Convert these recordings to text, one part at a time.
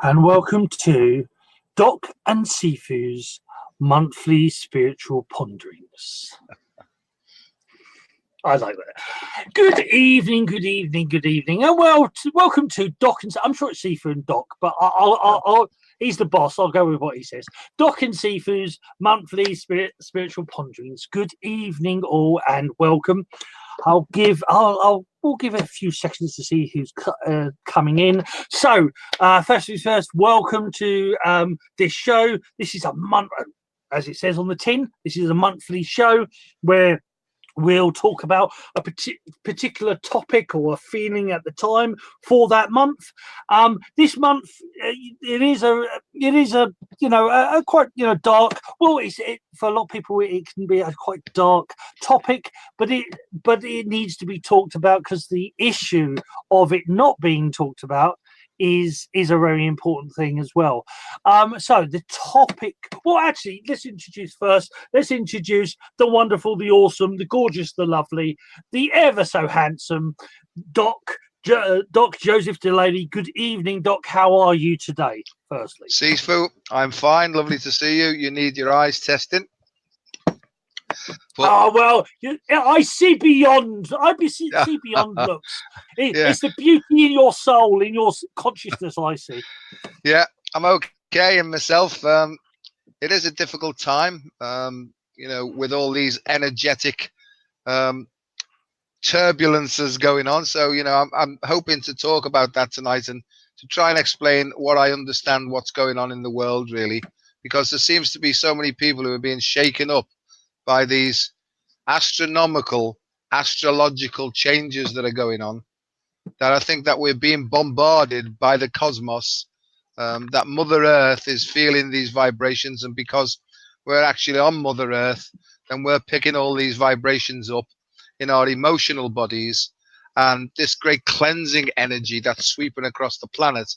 and welcome to Doc and Sifu's monthly spiritual ponderings. I like that. Good evening, and welcome to Doc and. I'm sure it's Sifu and Doc, but I'll he's the boss. I'll go with what he says. Doc and Sifu's monthly spiritual ponderings. Good evening, all, and welcome. We'll give a few seconds to see who's coming in. So, first things first, welcome to this show. This is a month, as it says on the tin, this is a monthly show where we'll talk about a particular topic or a feeling at the time for that month. This month, it is a quite dark. Well, for a lot of people, it can be a quite dark topic, but it needs to be talked about because the issue of it not being talked about is a very important thing as well. So the topic, well, actually, let's introduce the wonderful, the awesome, the gorgeous, the lovely, the ever so handsome Doc Joseph Delaney. Good evening, Doc. How are you today? Firstly, Sifu, I'm fine. Lovely to see you. You need your eyes testing. I see beyond. See beyond looks. It's the beauty in your soul, in your consciousness. I see. Yeah, I'm okay in myself. It is a difficult time, with all these energetic turbulences going on. So, I'm hoping to talk about that tonight and to try and explain what I understand what's going on in the world, really, because there seems to be so many people who are being shaken up by these astrological changes that are going on, that I think that we're being bombarded by the cosmos, that Mother Earth is feeling these vibrations, and because we're actually on Mother Earth, then we're picking all these vibrations up in our emotional bodies, and this great cleansing energy that's sweeping across the planet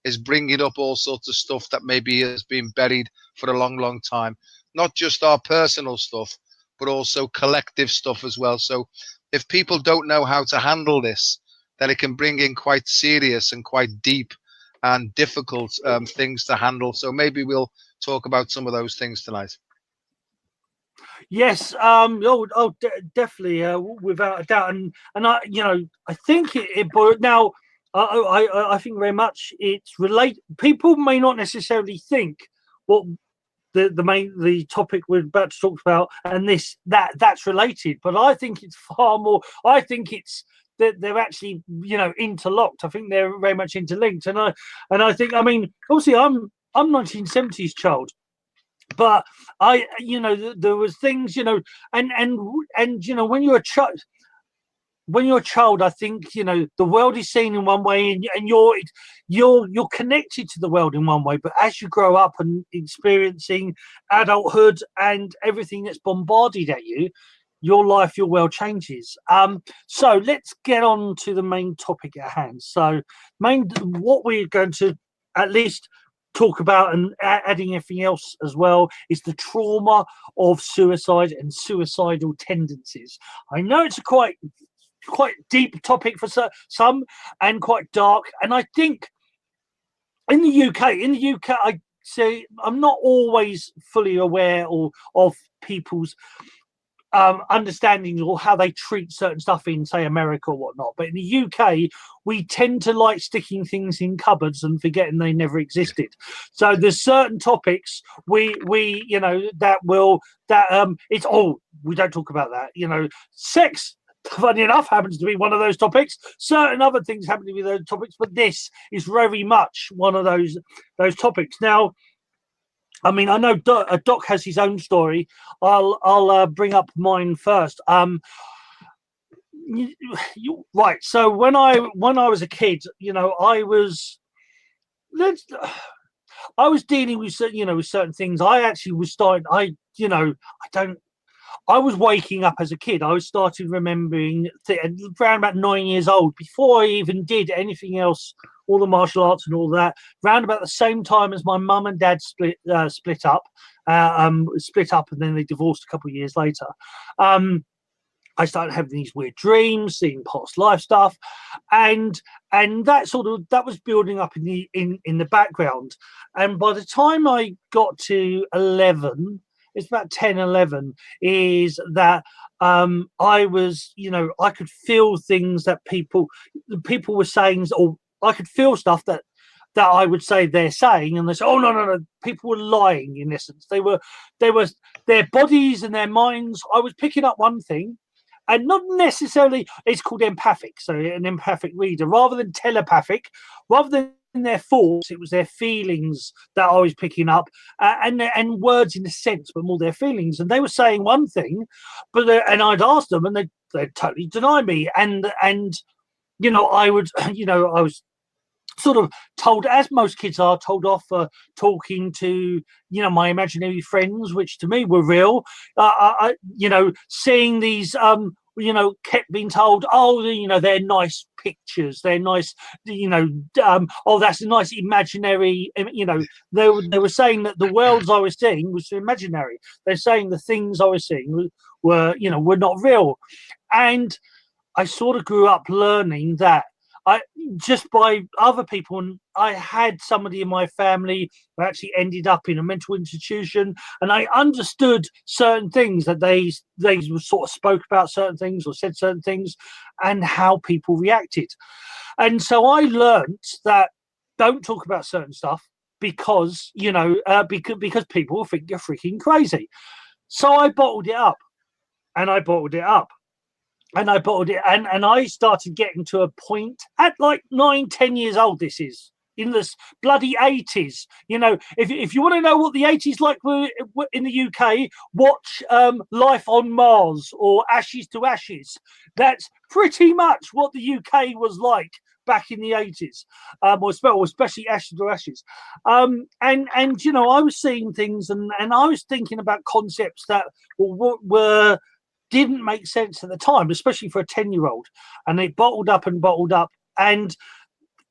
is bringing up all sorts of stuff that maybe has been buried for a long time. Not just our personal stuff, but also collective stuff as well. So if people don't know how to handle this, then it can bring in quite serious and quite deep and difficult things to handle. So maybe we'll talk about some of those things tonight. Yes, definitely, without a doubt, and I think but now I think very much it's related. People may not necessarily think what the topic we're about to talk about and that's related, but I think it's far more. I think it's that they're actually interlocked. I think they're very much interlinked, and I think, I mean, obviously I'm 1970s child. But there was things, and when you're a child, I think the world is seen in one way, and you're connected to the world in one way. But as you grow up and experiencing adulthood and everything that's bombarded at you, your life, your world changes. So let's get on to the main topic at hand. So what we're going to at least talk about, and adding everything else as well, is the trauma of suicide and suicidal tendencies. I know it's a quite deep topic for some, and quite dark. And I think in the UK, I say I'm not always fully aware of people's understanding or how they treat certain stuff in, say, America or whatnot. But in the UK, we tend to like sticking things in cupboards and forgetting they never existed. So there's certain topics we it's we don't talk about that. Sex, funny enough, happens to be one of those topics. Certain other things happen to be those topics, but this is very much one of those topics. Now, I mean, I know Doc has his own story. I'll bring up mine first. Right. So when I was a kid, I was dealing with with certain things. I actually was starting. I was waking up as a kid. I started remembering around about 9 years old, before I even did anything else, all the martial arts and all that. Round about the same time as my mum and dad split up, and then they divorced a couple of years later. I started having these weird dreams, seeing past life stuff, and that was building up in the background. And by the time I got to 11, it's about 10, 11, is that I was, I could feel things that people were saying, or I could feel stuff that I would say they're saying, and they say, "Oh no, people were lying." In essence, they were their bodies and their minds. I was picking up one thing, and not necessarily. It's called empathic, so an empathic reader, rather than telepathic, rather than their thoughts. It was their feelings that I was picking up, and words in a sense, but more their feelings. And they were saying one thing, but and I'd ask them, and they'd totally deny me, and I would, I was sort of told, as most kids are, told off for talking to my imaginary friends, which to me were real. Seeing these kept being told, oh, they're nice pictures, they're nice, oh, that's a nice imaginary, they were saying that the worlds I was seeing was imaginary. They're saying the things I was seeing were not real. And I sort of grew up learning that just by other people, and I had somebody in my family who actually ended up in a mental institution, and I understood certain things, that they sort of spoke about certain things or said certain things, and how people reacted. And so I learned that don't talk about certain stuff because because people will think you're freaking crazy. So I bottled it up, and I bottled it up. And I bottled it, and I started getting to a point at like 9, 10 years old. This is in the bloody 80s. If you want to know what the 80s like were in the UK, watch Life on Mars or Ashes to Ashes. That's pretty much what the UK was like back in the 80s, or especially Ashes to Ashes. And I was seeing things, and I was thinking about concepts that were didn't make sense at the time, especially for a 10-year-old. And they bottled up, and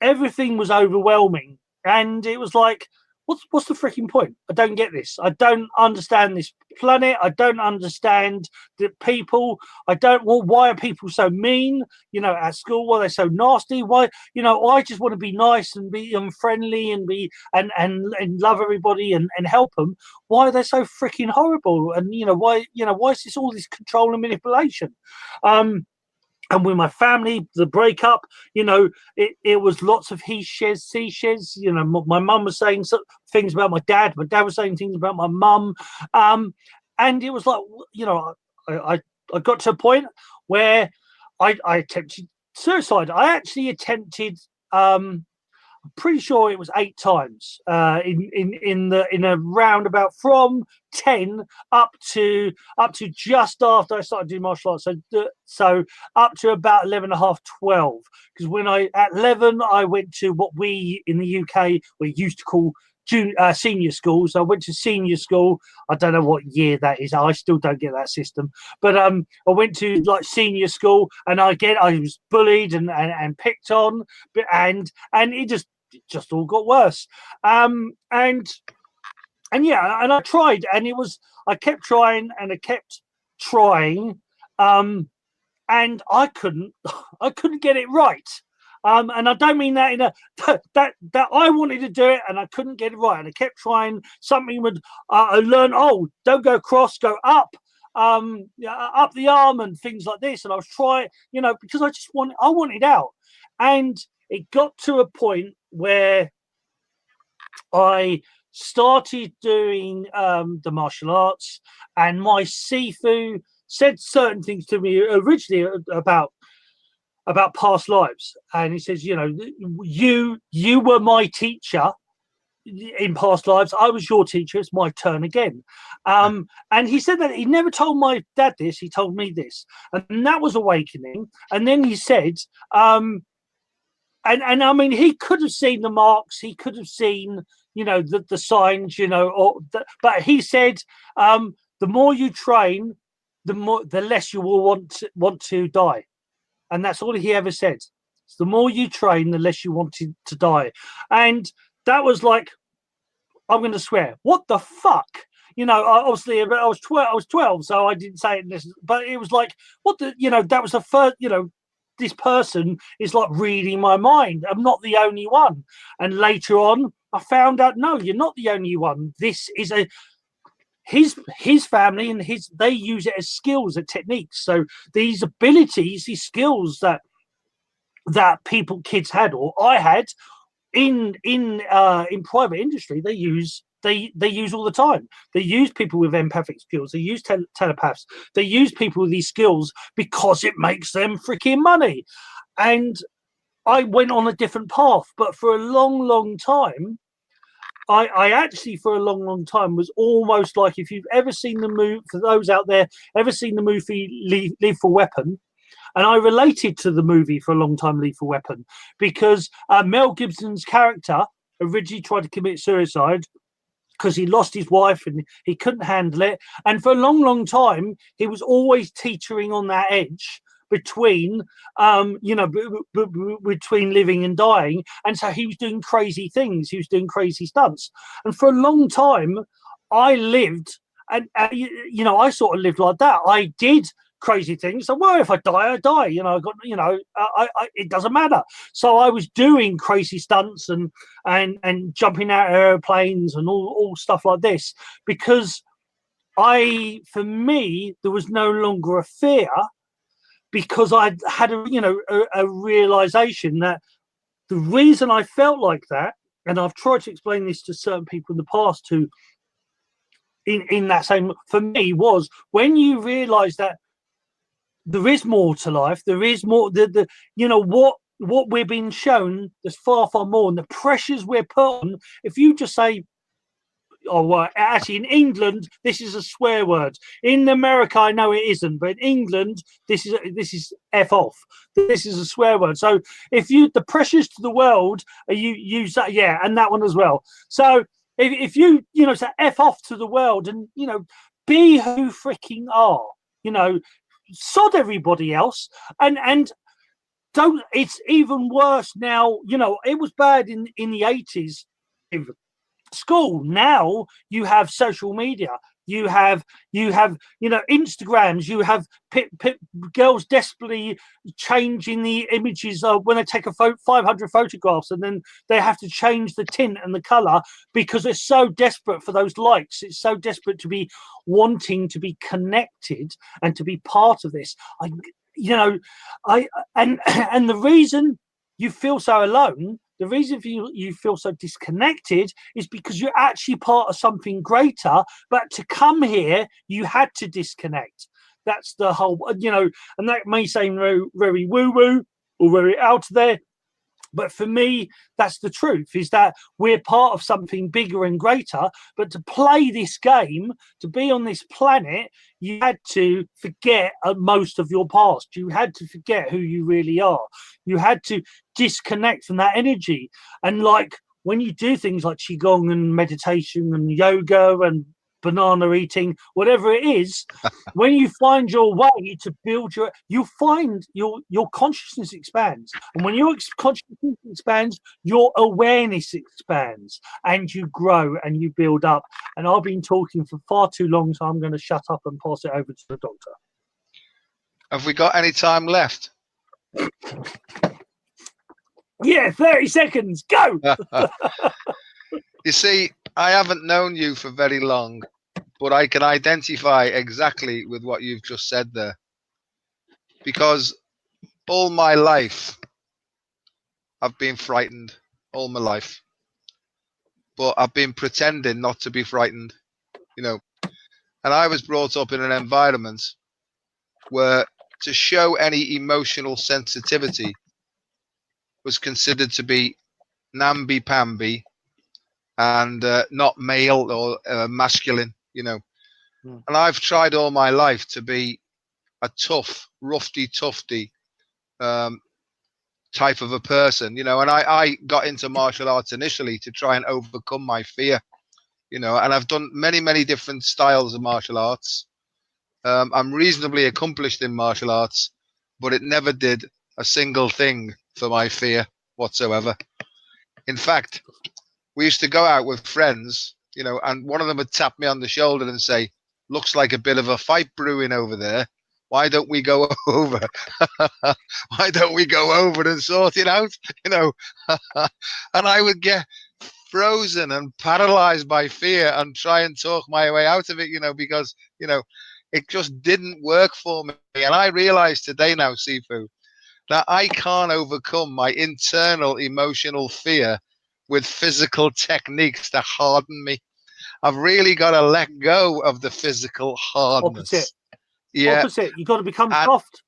everything was overwhelming. And it was like, what's the freaking point? I don't get this. I don't understand this planet. I don't understand the people. Why are people so mean, at school? Why are they so nasty? Why, I just want to be nice and be friendly and be and love everybody and help them. Why are they so freaking horrible? And why is this all this control and manipulation? And with my family, the breakup, it was lots of he shares, she shares. My mum was saying things about my dad. My dad was saying things about my mum. And it was like, I got to a point where I attempted suicide. I actually attempted, pretty sure it was 8 times in a roundabout from 10 up to just after I started doing martial arts. So up to about 11 and a half, 12. Because at 11 I went to what we in the UK we used to call senior school. So I went to senior school. I don't know what year that is. I still don't get that system. But I went to like senior school, and I was bullied and picked on, and it just all got worse. And I tried, and I kept trying, and I kept trying, and I couldn't get it right. And I don't mean that in a that I wanted to do it and I couldn't get it right, and I kept trying. Something would I learned, don't go across, go up, up the arm and things like this. And I was trying, because I wanted out, and it got to a point where I started doing the martial arts, and my Sifu said certain things to me originally about past lives, and he says, you were my teacher in past lives. I was your teacher. It's my turn again. And he said that he never told my dad this. He told me this, and that was awakening. And then he said, and I mean, he could have seen the marks. He could have seen, the signs, but he said, the more you train, the less you will want to die. And that's all he ever said. So the more you train, the less you wanted to die. And that was like, I'm going to swear, what the fuck? Obviously I was 12. I was 12, so I didn't say it. But it was like, what the, that was the first. This person is like reading my mind. I'm not the only one. And later on, I found out, no, you're not the only one. This is his family, and they use it as skills and techniques. So these abilities, these skills that kids had, or I had in private industry, they use all the time. They use people with empathic skills. They use telepaths. They use people with these skills because it makes them freaking money. And I went on a different path, but for a long time, I actually, for a long time, was almost like, if you've ever seen the movie, for those out there, ever seen the movie Lethal Weapon, and I related to the movie for a long time, Lethal Weapon, because Mel Gibson's character originally tried to commit suicide because he lost his wife and he couldn't handle it. And for a long time, he was always teetering on that edge between between living and dying. And so he was doing crazy things. He was doing crazy stunts. And for a long time, I lived, and I sort of lived like that. I did crazy things. So, well, if I die, I die. I got, it doesn't matter. So I was doing crazy stunts and jumping out of airplanes and all stuff like this, because for me, there was no longer a fear, because I had a realization that the reason I felt like that, and I've tried to explain this to certain people in the past who, in that same, for me, was when you realize that there is more to life, there is more, what we're being shown, there's far more, and the pressures we're put on. If you just say, oh, well, actually, in England, this is a swear word. In America, I know it isn't, but in England, this is F off. This is a swear word. So if the pressures to the world, you use that, yeah, and that one as well. So if you say F off to the world, and be who you freaking are, sod everybody else, and don't. It's even worse now. It was bad in the 80s. School. Now you have social media, you have Instagrams, you have girls desperately changing the images of when they take 500 photographs, and then they have to change the tint and the color because they're so desperate for those likes. It's so desperate to be wanting to be connected and to be part of this. And the reason you feel so alone, the reason you feel so disconnected, is because you're actually part of something greater. But to come here, you had to disconnect. That's the whole, and that may seem very, very woo-woo or very out there. But for me, that's the truth, is that we're part of something bigger and greater. But to play this game, to be on this planet, you had to forget most of your past. You had to forget who you really are. You had to disconnect from that energy. And like when you do things like Qigong and meditation and yoga and banana eating, whatever it is, when you find your way to build you'll find your consciousness expands. And when your consciousness expands, your awareness expands, and you grow and you build up. And I've been talking for far too long, so I'm going to shut up and pass it over to the doctor. Have we got any time left? Yeah, 30 seconds, go. You see, I haven't known you for very long, but I can identify exactly with what you've just said there. Because all my life, I've been frightened, all my life. But I've been pretending not to be frightened, And I was brought up in an environment where to show any emotional sensitivity was considered to be namby-pamby and not male or masculine, And I've tried all my life to be a tough, roughy-tufty type of a person, and I got into martial arts initially to try and overcome my fear, and I've done many different styles of martial arts. I'm reasonably accomplished in martial arts, but it never did a single thing for my fear whatsoever. In fact, we used to go out with friends you know, and one of them would tap me on the shoulder and say, "Looks like a bit of a fight brewing over there. Why don't we go over? Why don't we go over and sort it out?" You know, and I would get frozen and paralyzed by fear and try and talk my way out of it, you know, because, you know, it just didn't work for me. And I realize today now, Sifu, that I can't overcome my internal emotional fear with physical techniques that harden me. I've really got to let go of the physical Opposite. hardness. Yeah. Opposite. You've got to become And, soft.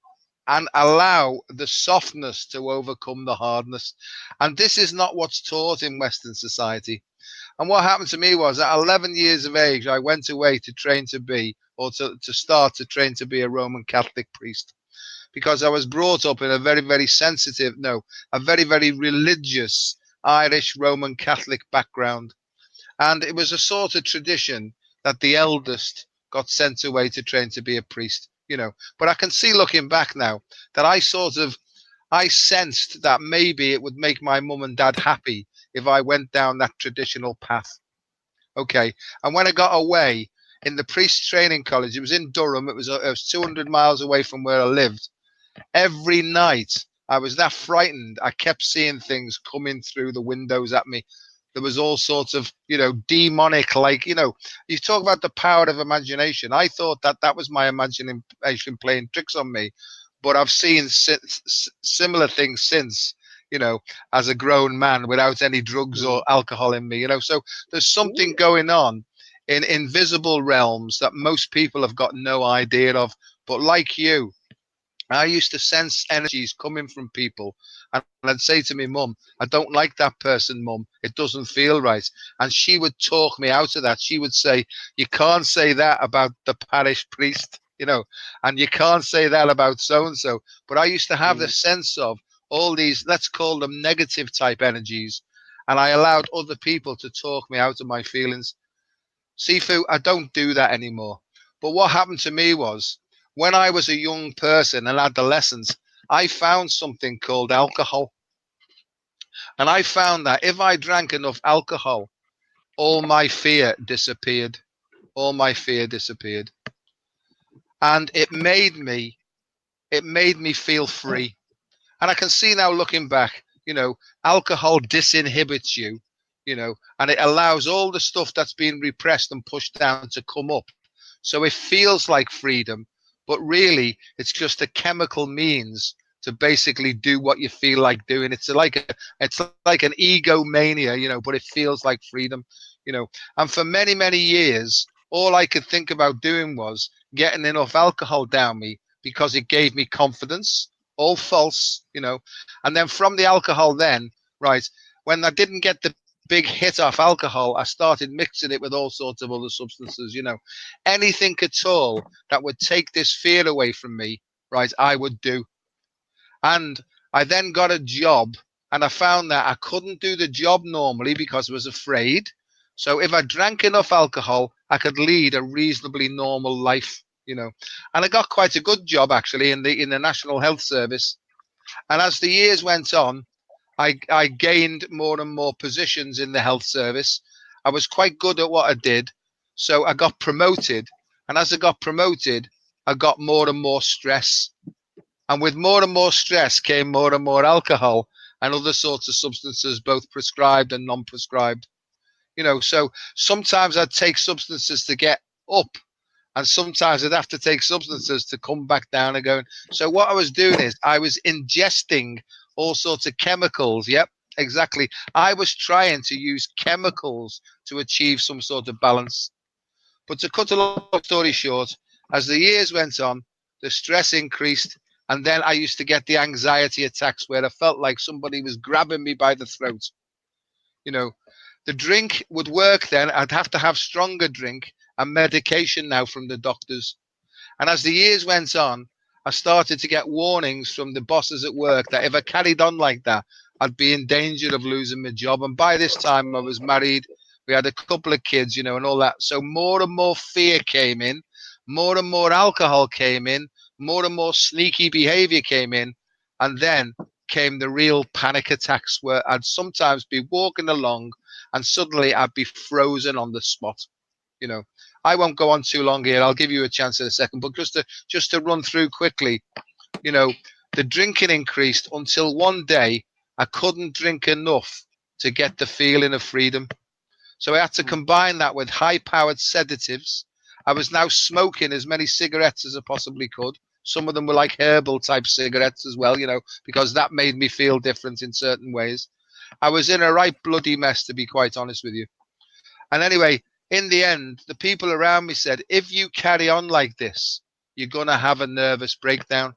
and allow the softness to overcome the hardness. And this is not what's taught in Western society. And what happened to me was at 11 years of age, I went away to train to be, or to start to train to be a Roman Catholic priest, because I was brought up in a very, very sensitive, no, a very, very religious Irish Roman Catholic background. And it was a sort of tradition that the eldest got sent away to train to be a priest, you know. But I can see looking back now that I sensed that maybe it would make my mum and dad happy if I went down that traditional path. Okay. And when I got away in the priest training college, it was in Durham. It was 200 miles away from where I lived. Every night I was that frightened. I kept seeing things coming through the windows at me. There was all sorts of, you know, demonic, like, you know, you talk about the power of imagination. I thought that that was my imagination playing tricks on me, but I've seen similar things since, you know, as a grown man without any drugs or alcohol in me, you know. So there's something going on in invisible realms that most people have got no idea of. But like you, I used to sense energies coming from people, and I'd say to my mum, "I don't like that person, mum. It doesn't feel right." And she would talk me out of that. She would say, "You can't say that about the parish priest, you know, and you can't say that about so and so." But I used to have the sense of all these, let's call them negative type energies, and I allowed other people to talk me out of my feelings. Sifu, I don't do that anymore. But what happened to me was when I was a young person and adolescent, I found something called alcohol. And I found that if I drank enough alcohol, all my fear disappeared. All my fear disappeared. And it made me feel free. And I can see now looking back, you know, alcohol disinhibits you, you know, and it allows all the stuff that's been repressed and pushed down to come up. So it feels like freedom, but really it's just a chemical means to basically do what you feel like doing. It's like an egomania, you know, but it feels like freedom, you know. And for many, many years, all I could think about doing was getting enough alcohol down me because it gave me confidence, all false, you know. And then from the alcohol, then, right, when I didn't get the big hit off alcohol, I started mixing it with all sorts of other substances, you know. Anything at all that would take this fear away from me, right, I would do. And I then got a job, and I found that I couldn't do the job normally because I was afraid. So if I drank enough alcohol, I could lead a reasonably normal life, you know. And I got quite a good job actually in the National Health Service. And as the years went on, I gained more and more positions in the health service. I was quite good at what I did. So I got promoted. And as I got promoted, I got more and more stress. And with more and more stress came more and more alcohol and other sorts of substances, both prescribed and non prescribed. You know, so sometimes I'd take substances to get up, and sometimes I'd have to take substances to come back down again. So what I was doing is I was ingesting all sorts of chemicals. Yep, exactly. I was trying to use chemicals to achieve some sort of balance. But to cut a long story short, as the years went on, the stress increased, and then I used to get the anxiety attacks where I felt like somebody was grabbing me by the throat. You know, the drink would work then. I'd have to have stronger drink and medication now from the doctors. And as the years went on, I started to get warnings from the bosses at work that if I carried on like that, I'd be in danger of losing my job. And by this time, I was married. We had a couple of kids, you know, and all that. So more and more fear came in, more and more alcohol came in, more and more sneaky behavior came in. And then came the real panic attacks where I'd sometimes be walking along and suddenly I'd be frozen on the spot. You know, I won't go on too long here. I'll give you a chance in a second, but just to run through quickly, you know, the drinking increased until one day I couldn't drink enough to get the feeling of freedom. So I had to combine that with high-powered sedatives. I was now smoking as many cigarettes as I possibly could. Some of them were like herbal type cigarettes as well, because that made me feel different in certain ways. I was in a right bloody mess, to be quite honest with you. And anyway, in the end, the people around me said, if you carry on like this, you're going to have a nervous breakdown.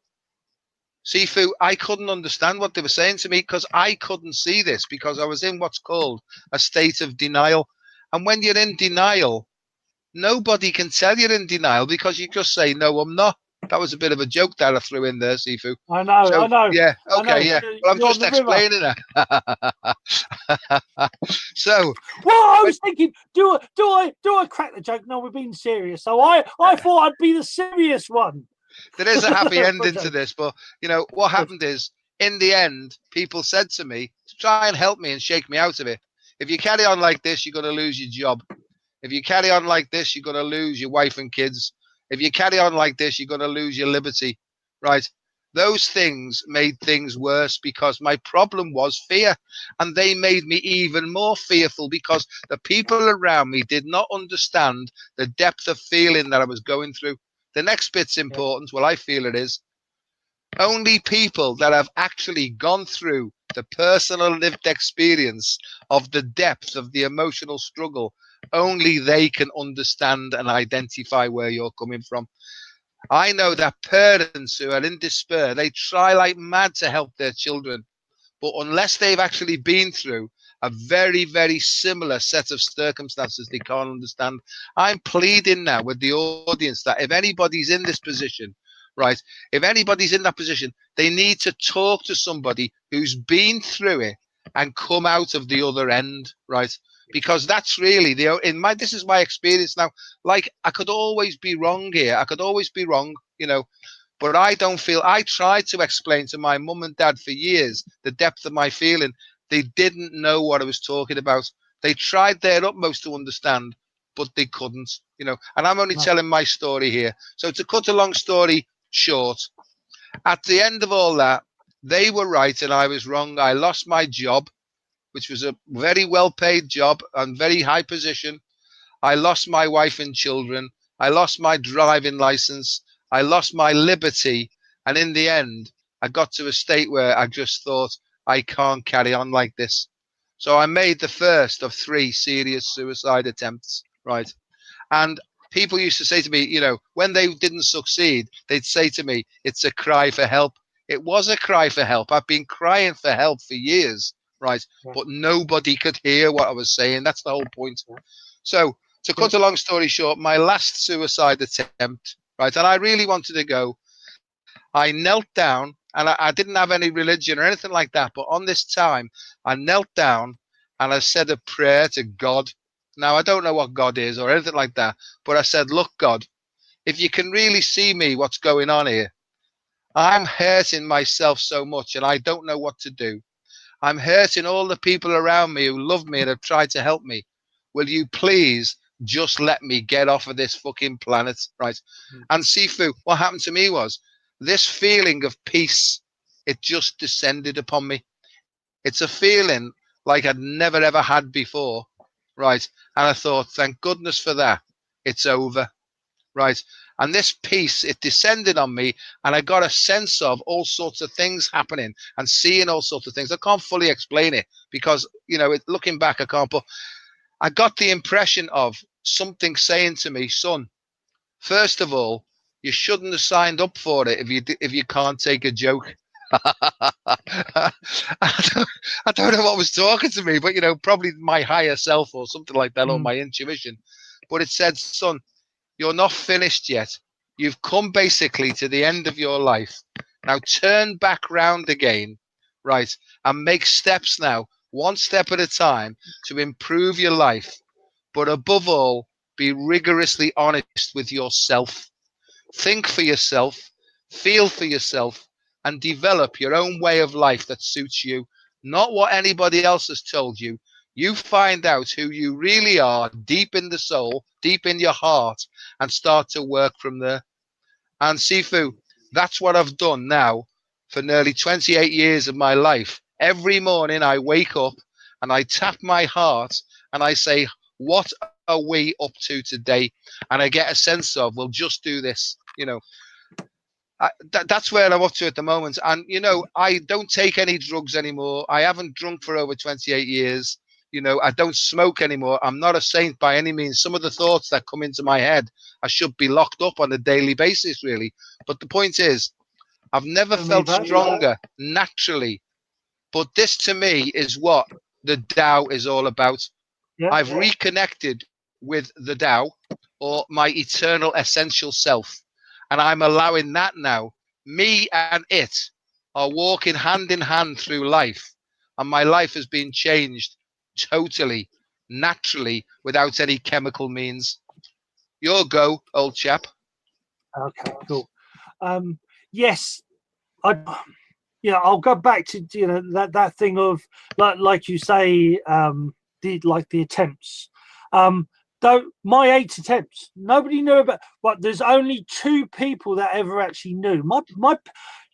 Sifu, I couldn't understand what they were saying to me because I couldn't see this because I was in what's called a state of denial. And when you're in denial, nobody can tell you're in denial because you just say, no, I'm not. That was a bit of a joke that I threw in there, Sifu. I know. Yeah, okay, yeah. Well, I'm You're on just the river. explaining that. So, Well, I was thinking, do I crack the joke? No, we're being serious. So I thought I'd be the serious one. there is a happy ending to this, but what happened is, in the end, people said to me to try and help me and shake me out of it. If you carry on like this, you're going to lose your job. If you carry on like this, you're going to lose your wife and kids. If you carry on like this, you're going to lose your liberty, right? Those things made things worse because my problem was fear, and they made me even more fearful because the people around me did not understand the depth of feeling that I was going through. The next bit's important. Well, I feel it is. Only people that have actually gone through the personal lived experience of the depth of the emotional struggle, only they can understand and identify where you're coming from. I know that parents who are in despair, they try like mad to help their children, but unless they've actually been through a very, very similar set of circumstances, they can't understand. I'm pleading now with the audience that if anybody's in this position, right, if anybody's in that position, they need to talk to somebody who's been through it and come out of the other end, right? Because that's really this is my experience now. Like, I could always be wrong here. I could always be wrong, but I don't feel. I tried to explain to my mum and dad for years the depth of my feeling. They didn't know what I was talking about. They tried their utmost to understand, but they couldn't, And I'm only telling my story here. So to cut a long story short, at the end of all that, they were right and I was wrong. I lost my job, which was a very well-paid job and very high position. I lost my wife and children. I lost my driving license. I lost my liberty. And in the end, I got to a state where I just thought, I can't carry on like this. So I made the first of 3 serious suicide attempts, right? And people used to say to me, when they didn't succeed, they'd say to me, it's a cry for help. It was a cry for help. I've been crying for help for years, right? But nobody could hear what I was saying. That's the whole point. So to cut a long story short, my last suicide attempt, right, and I really wanted to go, I knelt down, and I didn't have any religion or anything like that, but on this time, I knelt down and I said a prayer to God. Now, I don't know what God is or anything like that, but I said, look, God, if you can really see me, what's going on here, I'm hurting myself so much and I don't know what to do. I'm hurting all the people around me who love me and have tried to help me. Will you please just let me get off of this fucking planet, right? And Sifu, what happened to me was this feeling of peace, it just descended upon me. It's a feeling like I'd never ever had before, right? And I thought, thank goodness for that. It's over, right? And this peace, it descended on me, and I got a sense of all sorts of things happening and seeing all sorts of things. I can't fully explain it because, looking back, I can't, but I got the impression of something saying to me, son, first of all, you shouldn't have signed up for it if you can't take a joke. I don't know what was talking to me, but probably my higher self or something like that, or my intuition. But it said, son, you're not finished yet. You've come basically to the end of your life. Now turn back round again, right, and make steps now, one step at a time, to improve your life. But above all, be rigorously honest with yourself. Think for yourself, feel for yourself, and develop your own way of life that suits you, not what anybody else has told you. You find out who you really are deep in the soul, deep in your heart, and start to work from there. And Sifu, that's what I've done now for nearly 28 years of my life. Every morning I wake up and I tap my heart and I say, what are we up to today? And I get a sense of, we'll just do this. That's where I'm up to at the moment. And, I don't take any drugs anymore. I haven't drunk for over 28 years. I don't smoke anymore. I'm not a saint by any means. Some of the thoughts that come into my head, I should be locked up on a daily basis, really. But the point is, I've never felt stronger naturally. But this to me is what the Tao is all about. Yeah. I've reconnected with the Tao, or my eternal essential self. And I'm allowing that now. Me and it are walking hand in hand through life. And my life has been changed totally, naturally, without any chemical means. Your go, old chap. Okay, cool. Yes, I. I'll go back to that thing of like you say, the attempts. Though my 8 attempts, nobody knew about. But there's only 2 people that ever actually knew. My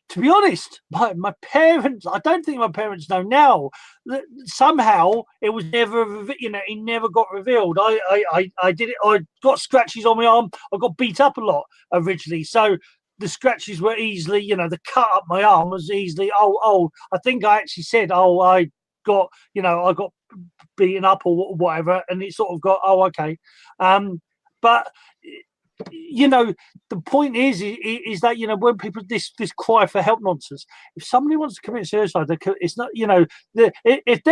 to be honest, my parents. I don't think my parents know now. That somehow it was never, it never got revealed. I did it. I got scratches on my arm. I got beat up a lot originally, so the scratches were easily, the cut up my arm was easily. I think I actually said, I got, I got beaten up or whatever, and it sort of got, okay. But the point is that when people this cry for help nonsense, if somebody wants to commit suicide, it's not if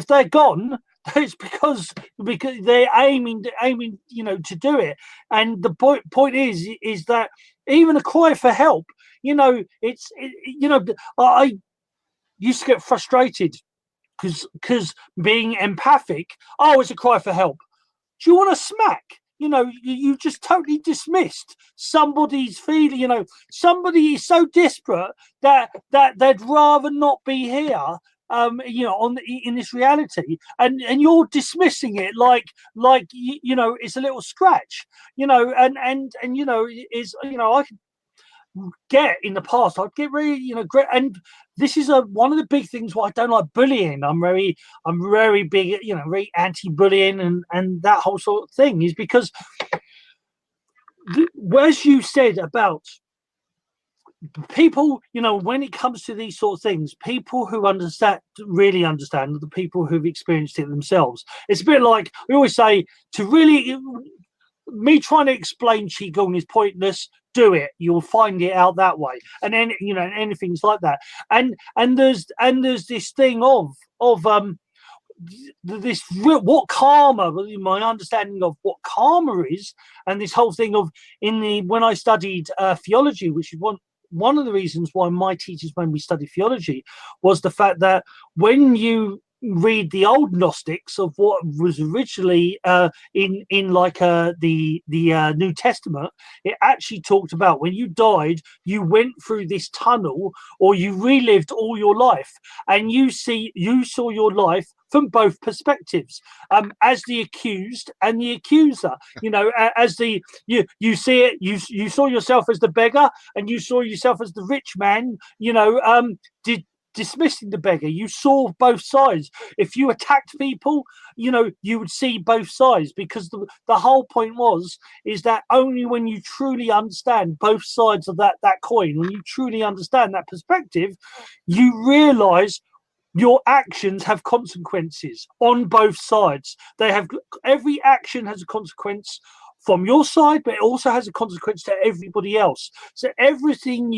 they're gone, it's because they're aiming to do it. And the point is that even a cry for help, I used to get frustrated because being empathic, it's a cry for help. Do you want to smack? You just totally dismissed somebody's feeling. Somebody is so desperate that they'd rather not be here. In this reality, and you're dismissing it like it's a little scratch. And is I could get in the past. I'd get really great, and this is one of the big things why I don't like bullying. I'm very big, very anti-bullying and that whole sort of thing is because, as you said about people, when it comes to these sort of things, people who really understand, the people who've experienced it themselves. It's a bit like we always say, to really. Me trying to explain qigong is pointless. Do it. You'll find it out that way. And then anything's like that. And there's this thing of this what karma. My understanding of what karma is, and this whole thing of when I studied theology, which is one of the reasons why my teachers made me study theology, was the fact that when you read the old Gnostics of what was originally in like the New Testament, it actually talked about when you died, you went through this tunnel, or you relived all your life, and you saw your life from both perspectives, as the accused and the accuser. As you see it, you saw yourself as the beggar, and you saw yourself as the rich man. Dismissing the beggar, you saw both sides. If you attacked people, you would see both sides, because the whole point is that only when you truly understand both sides of that coin, when you truly understand that perspective, you realize your actions have consequences on both sides. Every action has a consequence from your side, but it also has a consequence to everybody else. So everything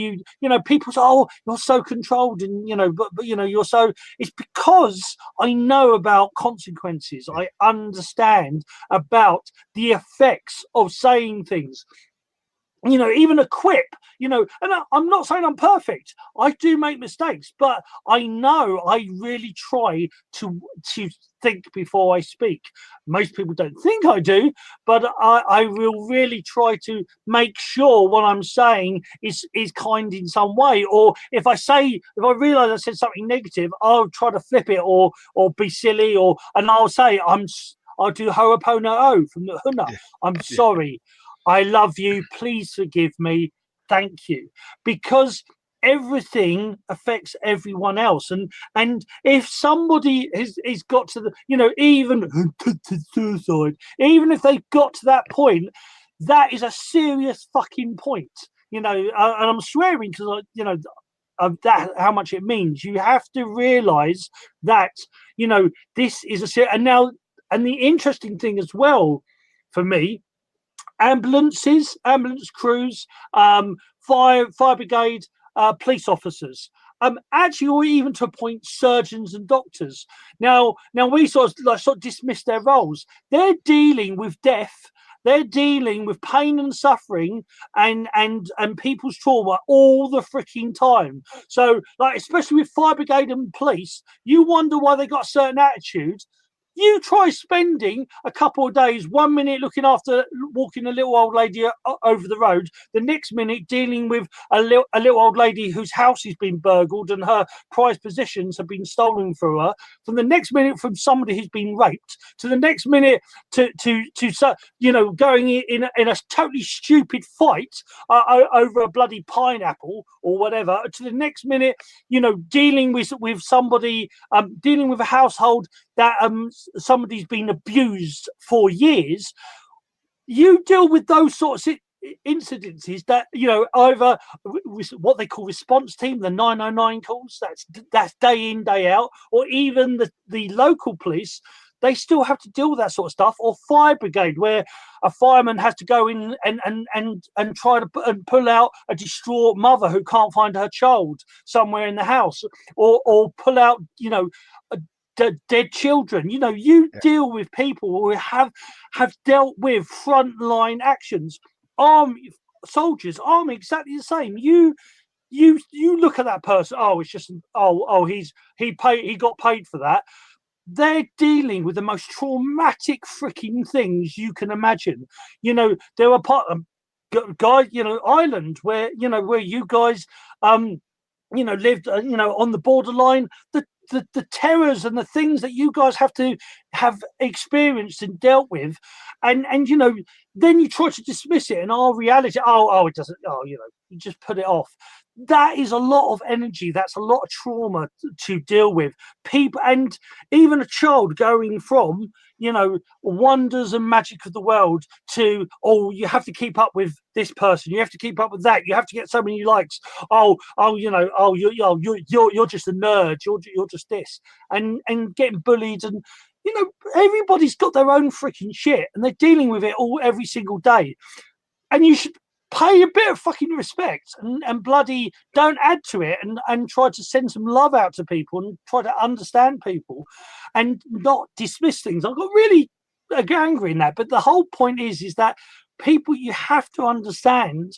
people say, you're so controlled, and but you're so. It's because I know about consequences. I understand about the effects of saying things. even a quip, and I'm not saying I'm perfect. I do make mistakes, but I know I really try to think before I speak. Most people don't think I do, but I will really try to make sure what I'm saying is kind in some way. Or if I realize I said something negative, I'll try to flip it or be silly, and I'll say I'll do Ho'oponopono from the Huna. Yeah. I'm Yeah. sorry. I love you. Please forgive me. Thank you. Because everything affects everyone else. And if somebody is got to the, even suicide, even if they've got to that point, that is a serious fucking point. And I'm swearing because of that, how much it means. You have to realize that, this is and the interesting thing as well for me, ambulance crews, fire brigade, police officers, actually, or even to appoint surgeons and doctors. Now we sort of dismiss their roles. They're dealing with death. They're dealing with pain and suffering and people's trauma all the freaking time. So, especially with fire brigade and police, you wonder why they got a certain attitude. You try spending a couple of days, 1 minute walking a little old lady over the road, the next minute dealing with a little old lady whose house has been burgled and her prized possessions have been stolen from her. From the next minute, from somebody who's been raped, to the next minute to going in a totally stupid fight over a bloody pineapple or whatever. To the next minute, dealing with somebody, dealing with a household that somebody's been abused for years. You deal with those sorts of incidences that either what they call response team, the 909 calls, that's day in, day out, or even the local police. They still have to deal with that sort of stuff, or fire brigade, where a fireman has to go in and try to pull out a distraught mother who can't find her child somewhere in the house, or pull out dead children. You deal with people who have dealt with frontline actions. Soldiers, army, exactly the same. You look at that person. Oh, it's just he got paid for that. They're dealing with the most traumatic freaking things you can imagine. There are guys, Ireland, where you guys lived on the borderline. The terrors and the things that you guys have experienced and dealt with, and then you try to dismiss it, and our reality, it doesn't, you just put it off. That is a lot of energy. That's a lot of trauma to deal with. People, and even a child going from wonders and magic of the world to, you have to keep up with this person, you have to keep up with that, you have to get so many likes, you're just a nerd, you're just this, and getting bullied, and everybody's got their own freaking shit, and they're dealing with it every single day. And you should pay a bit of fucking respect and bloody don't add to it, and try to send some love out to people and try to understand people and not dismiss things. I got really angry in that, but the whole point is that people, you have to understand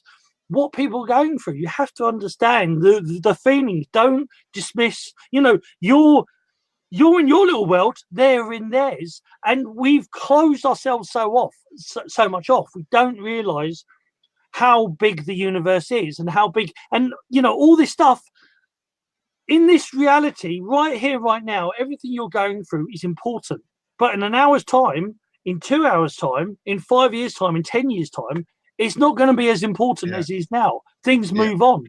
what people are going through. You have to understand the feelings. Don't dismiss. You're in your little world, they're in theirs, and we've closed ourselves so much off. We don't realize how big the universe is, and how big, and all this stuff in this reality right here, right now. Everything you're going through is important, but in an hour's time, in 2 hours time, in 5 years time, in 10 years time, it's not going to be as important as it is now. Things move on.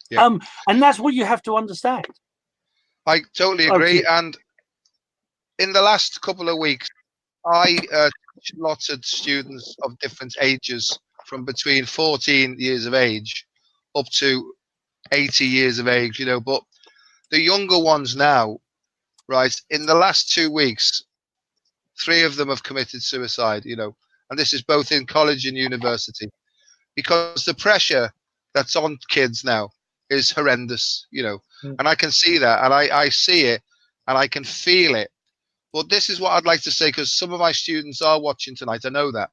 And that's what you have to understand. I totally agree. And in the last couple of weeks, I teach lots of students of different ages, from between 14 years of age up to 80 years of age, but the younger ones now, right, in the last 2 weeks, 3 of them have committed suicide, and this is both in college and university, because the pressure that's on kids now is horrendous, and I can see that, and I see it, and I can feel it. But this is what I'd like to say, because some of my students are watching tonight. I know that.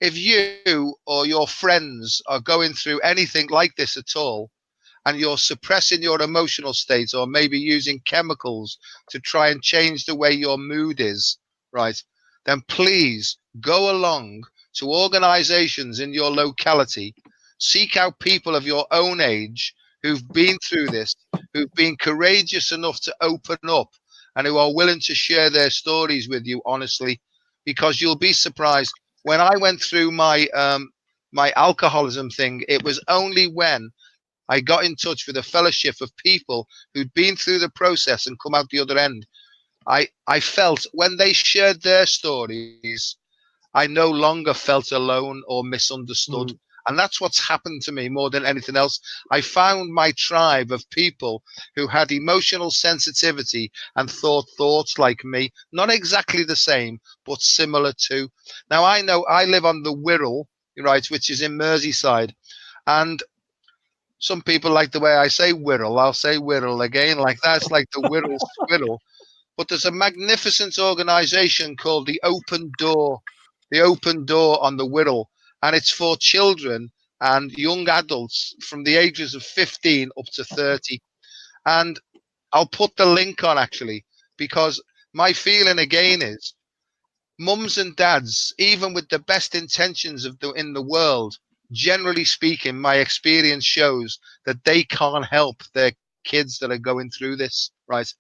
if you or your friends are going through anything like this at all, and you're suppressing your emotional states or maybe using chemicals to try and change the way your mood is, right, then please go along to organizations in your locality, seek out people of your own age who've been through this, who've been courageous enough to open up and who are willing to share their stories with you honestly, because you'll be surprised. When I went through my alcoholism thing, it was only when I got in touch with a fellowship of people who'd been through the process and come out the other end. I felt when they shared their stories, I no longer felt alone or misunderstood. Mm. And that's what's happened to me more than anything else. I found my tribe of people who had emotional sensitivity and thought thoughts like me, not exactly the same, but similar to. Now, I know I live on the Wirral, right, which is in Merseyside. And some people like the way I say Wirral. I'll say Wirral again, like that's like the Wirral Squirrel. But there's a magnificent organisation called the Open Door on the Wirral, and it's for children and young adults from the ages of 15 up to 30. And I'll put the link on actually, because my feeling again is mums and dads, even with the best intentions in the world, generally speaking, my experience shows that they can't help their kids that are going through this, right?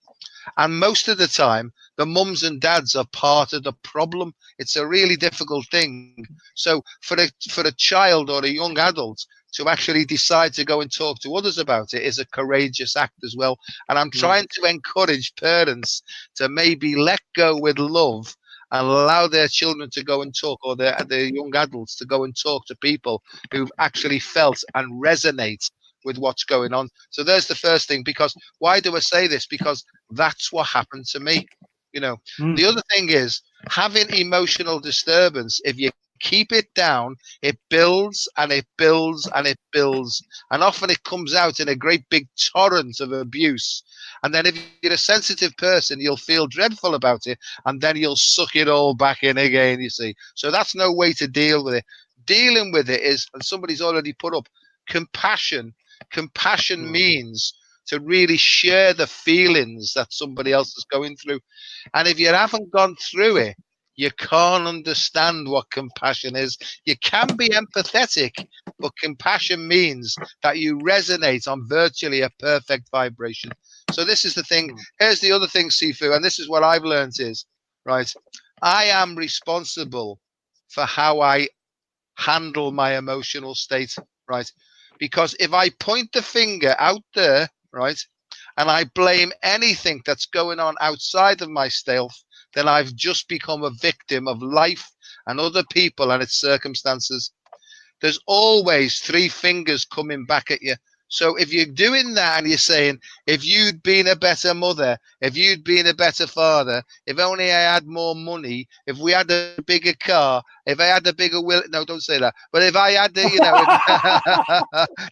And most of the time, the mums and dads are part of the problem. It's a really difficult thing. So for a child or a young adult to actually decide to go and talk to others about it is a courageous act as well. And I'm Mm. trying to encourage parents to maybe let go with love and allow their children to go and talk, or their young adults to go and talk to people who've actually felt and resonate with what's going on. So there's the first thing. Because why do I say this? Because that's what happened to me. You know, Mm. the other thing is having emotional disturbance. If you keep it down, it builds and it builds and it builds. And often it comes out in a great big torrent of abuse. And then if you're a sensitive person, you'll feel dreadful about it. And then you'll suck it all back in again, you see. So that's no way to deal with it. Dealing with it is, and somebody's already put up, compassion. Compassion Mm. means to really share the feelings that somebody else is going through. And if you haven't gone through it, you can't understand what compassion is. You can be empathetic, but compassion means that you resonate on virtually a perfect vibration. So this is the thing. Mm. Here's the other thing, Sifu, and this is what I've learned is, right, I am responsible for how I handle my emotional state, right? Because if I point the finger out there, right, and I blame anything that's going on outside of myself, then I've just become a victim of life and other people and its circumstances. There's always three fingers coming back at you. So if you're doing that and you're saying, if you'd been a better mother, if you'd been a better father, if only I had more money, if we had a bigger car, if I had a bigger will, no, don't say that. But if I had the, if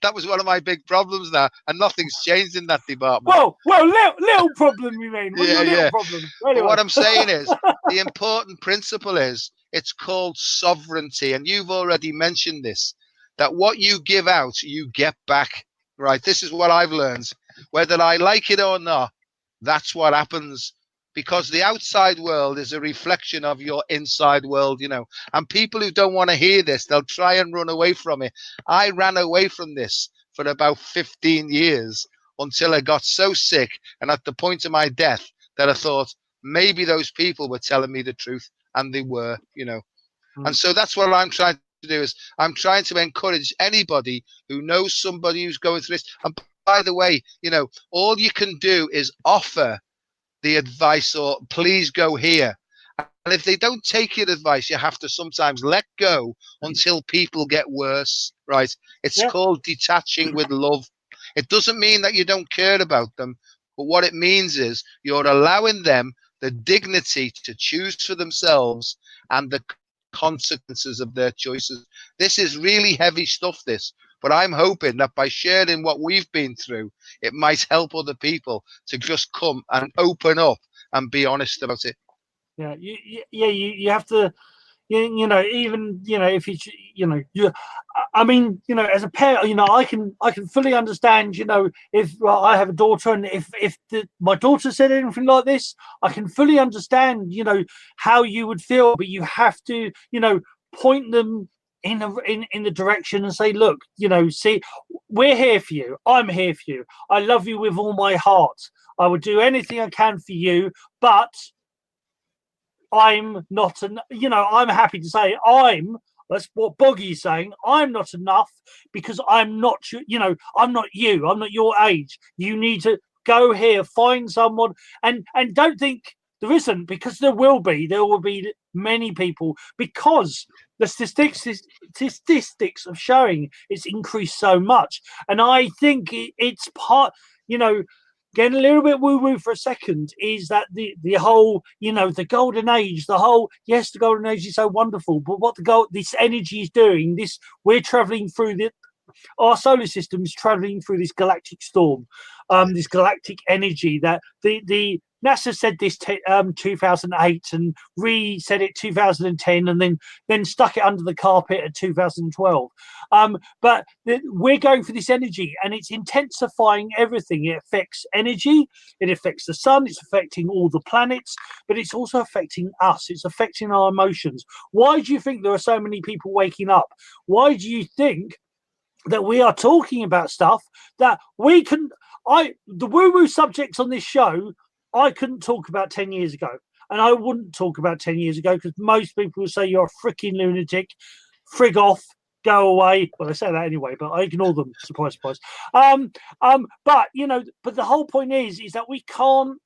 that was one of my big problems now, and nothing's changed in that department. Well, little problem, you mean? What are Yeah, your little yeah. problems? But Anyway. what I'm saying is the important principle is it's called sovereignty. And you've already mentioned this, that what you give out, you get back. Right. This is what I've learned. Whether I like it or not, that's what happens. Because the outside world is a reflection of your inside world. And people who don't want to hear this, they'll try and run away from it. I ran away from this for about 15 years until I got so sick and at the point of my death that I thought maybe those people were telling me the truth, and they were. And Mm. so that's what I'm trying to do is I'm trying to encourage anybody who knows somebody who's going through this. And by the way, all you can do is offer the advice or please go here. And if they don't take your advice, you have to sometimes let go until people get worse, right? It's Yeah. called detaching with love. It doesn't mean that you don't care about them, but what it means is you're allowing them the dignity to choose for themselves and the consequences of their choices. This is really heavy stuff, this, but I'm hoping that by sharing what we've been through, it might help other people to just come and open up and be honest about it. Yeah. You have to. you know, even, you know, if it's, you know, I mean, you know, as a parent, you know, I can fully understand, you know, if I have a daughter, and if my daughter said anything like this, I can fully understand, you know, how you would feel. But you have to, you know, point them in the direction and say, look, you know, see, we're here for you. I'm here for you. I love you with all my heart. I would do anything I can for you, but I'm not you know, I'm happy to say that's what Boggie's saying. I'm not enough because I'm not, you know, I'm not you. I'm not your age. You need to go here, find someone, and don't think there isn't, because there will be many people, because the statistics of showing it's increased so much. And I think it's part, you know, getting a little bit woo-woo for a second, is that the whole, you know, the golden age, the whole, yes, the golden age is so wonderful, but what this energy is doing, we're traveling through our solar system is traveling through this galactic storm, this galactic energy that the NASA said this 2008, and said it 2010, and then stuck it under the carpet at 2012. But we're going for this energy, and it's intensifying everything. It affects energy, it affects the sun, it's affecting all the planets, but it's also affecting us. It's affecting our emotions. Why do you think there are so many people waking up? Why do you think that we are talking about stuff that we can? The woo-woo subjects on this show, I couldn't talk about 10 years ago, and I wouldn't talk about 10 years ago, because most people will say you're a freaking lunatic, frig off, go away. Well, I say that anyway, but I ignore them. Surprise, surprise. But you know, but the whole point is that we can't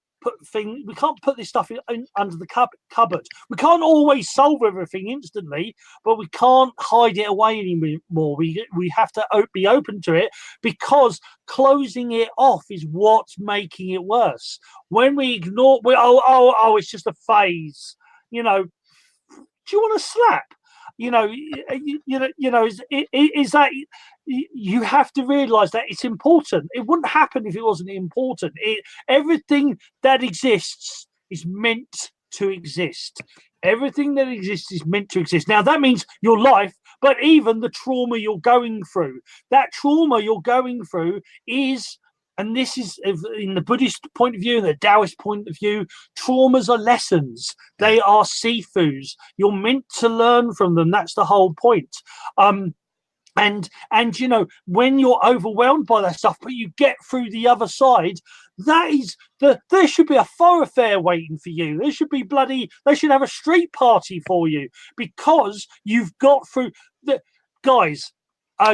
put this stuff under the cupboard. We can't always solve everything instantly, but we can't hide it away anymore. We have to be open to it, because closing it off is what's making it worse. When we ignore, it's just a phase. You know, do you want to slap? You know, is that, you have to realize that it's important. It wouldn't happen if it wasn't important. Everything that exists is meant to exist. Everything that exists is meant to exist. Now, that means your life, but even the trauma you're going through. That trauma you're going through is, and this is in the Buddhist point of view and the Taoist point of view, traumas are lessons. They are Sifus. You're meant to learn from them. That's the whole point. And you know, when you're overwhelmed by that stuff, but you get through the other side, there should be a thoroughfare waiting for you. There should be they should have a street party for you, because you've got through the guys.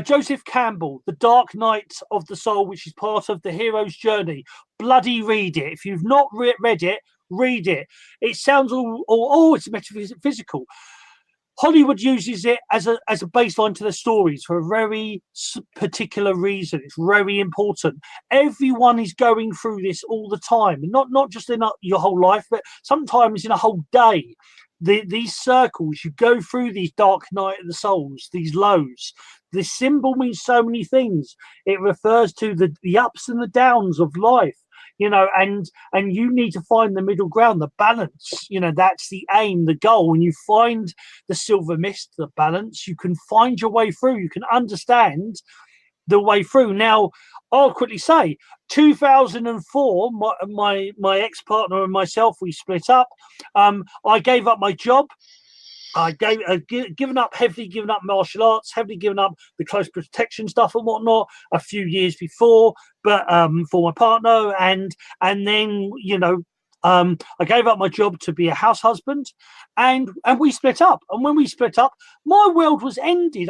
Joseph Campbell, The Dark Night of the Soul, which is part of the hero's journey. Bloody read it. If you've not read it, read it. It sounds it's metaphysical. Hollywood uses it as a baseline to the stories for a very particular reason. It's very important. Everyone is going through this all the time, not just in your whole life, but sometimes in a whole day. These circles, you go through these dark night of the souls, these lows. The symbol means so many things. It refers to the ups and the downs of life, you know, and you need to find the middle ground, the balance. You know, that's the aim, the goal. When you find the silver mist, the balance, you can find your way through. You can understand the way through. Now, I'll quickly say, 2004, my ex-partner and myself, we split up. I gave up my job. I heavily given up martial arts, heavily given up the close protection stuff and whatnot a few years before, but for my partner, and then, you know, I gave up my job to be a house husband, and we split up. And when we split up, my world was ended.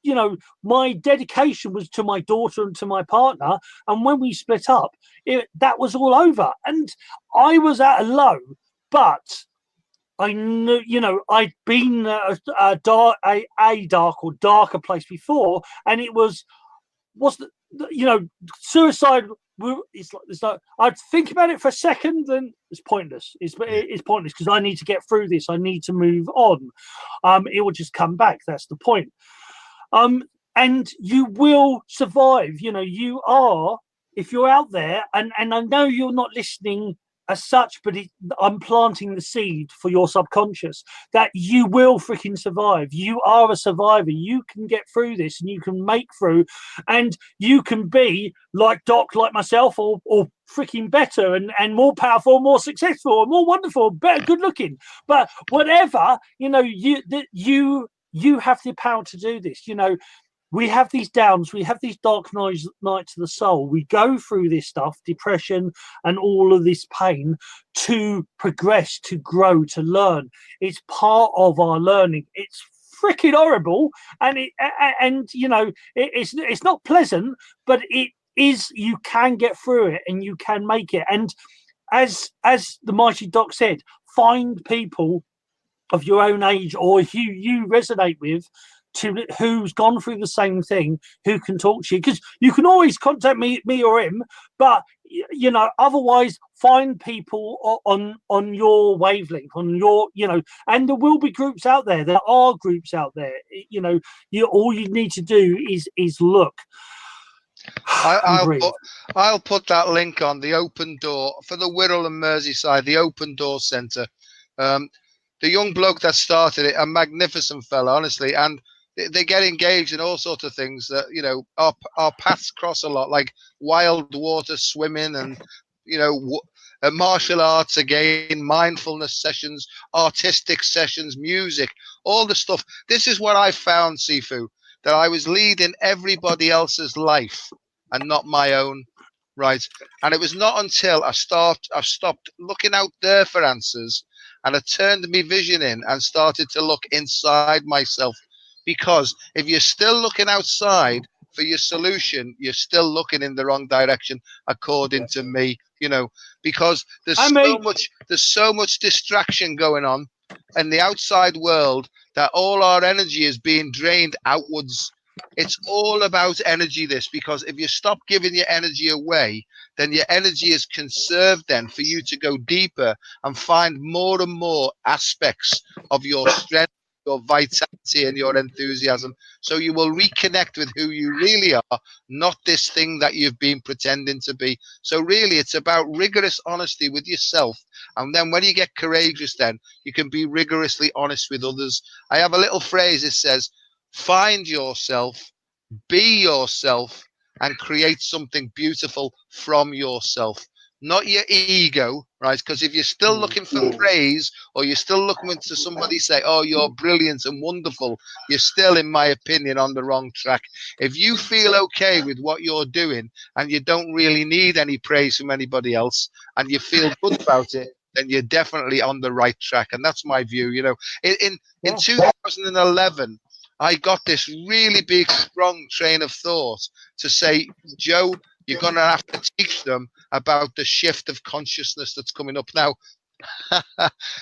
You know, my dedication was to my daughter and to my partner. And when we split up, that was all over. And I was at a low, but I knew, you know, I'd been a dark or darker place before, and it was you know, suicide. It's like I'd think about it for a second, and it's pointless. It's pointless, because I need to get through this. I need to move on. It will just come back. That's the point. And you will survive. You know, you are, if you're out there, and I know you're not listening as such, but I'm planting the seed for your subconscious that you will freaking survive. You are a survivor. You can get through this, and you can make through, and you can be like Doc, like myself, or freaking better and more powerful, more successful, more wonderful, better, good looking. But whatever, you have the power to do this. We have these downs, we have these dark nights of the soul. We go through this stuff, depression and all of this pain, to progress, to grow, to learn. It's part of our learning. It's freaking horrible, and it's not pleasant, but it is. You can get through it, and you can make it. And as the mighty Doc said, find people of your own age or who you resonate with, who's gone through the same thing, who can talk to you, because you can always contact me or him, but otherwise find people on your wavelength, on your, and there will be groups out there. There are groups out there. All you need to do is look. I'll put that link on the Open Door for the Wirral and Merseyside, the Open Door Centre. The young bloke that started it, a magnificent fella, honestly, and they get engaged in all sorts of things that, our paths cross a lot, like wild water swimming and, martial arts again, mindfulness sessions, artistic sessions, music, all the stuff. This is what I found, Sifu, that I was leading everybody else's life and not my own, right? And it was not until I've stopped looking out there for answers, and I turned my vision in and started to look inside myself. Because if you're still looking outside for your solution, you're still looking in the wrong direction, according to me. Because there's so much distraction going on in the outside world that all our energy is being drained outwards. It's all about energy, because if you stop giving your energy away, then your energy is conserved then for you to go deeper and find more and more aspects of your strength, your vitality and your enthusiasm. So you will reconnect with who you really are, not this thing that you've been pretending to be. So really it's about rigorous honesty with yourself. And then when you get courageous, then you can be rigorously honest with others. I have a little phrase. It says, find yourself, be yourself, and create something beautiful from yourself, not your ego, right? Because if you're still looking for praise, or you're still looking to somebody say, oh, you're brilliant and wonderful, you're still, in my opinion, on the wrong track. If you feel okay with what you're doing and you don't really need any praise from anybody else, and you feel good about it, then you're definitely on the right track. And that's my view. In 2011, I got this really big, strong train of thought to say, Joe, you're going to have to teach them about the shift of consciousness that's coming up now.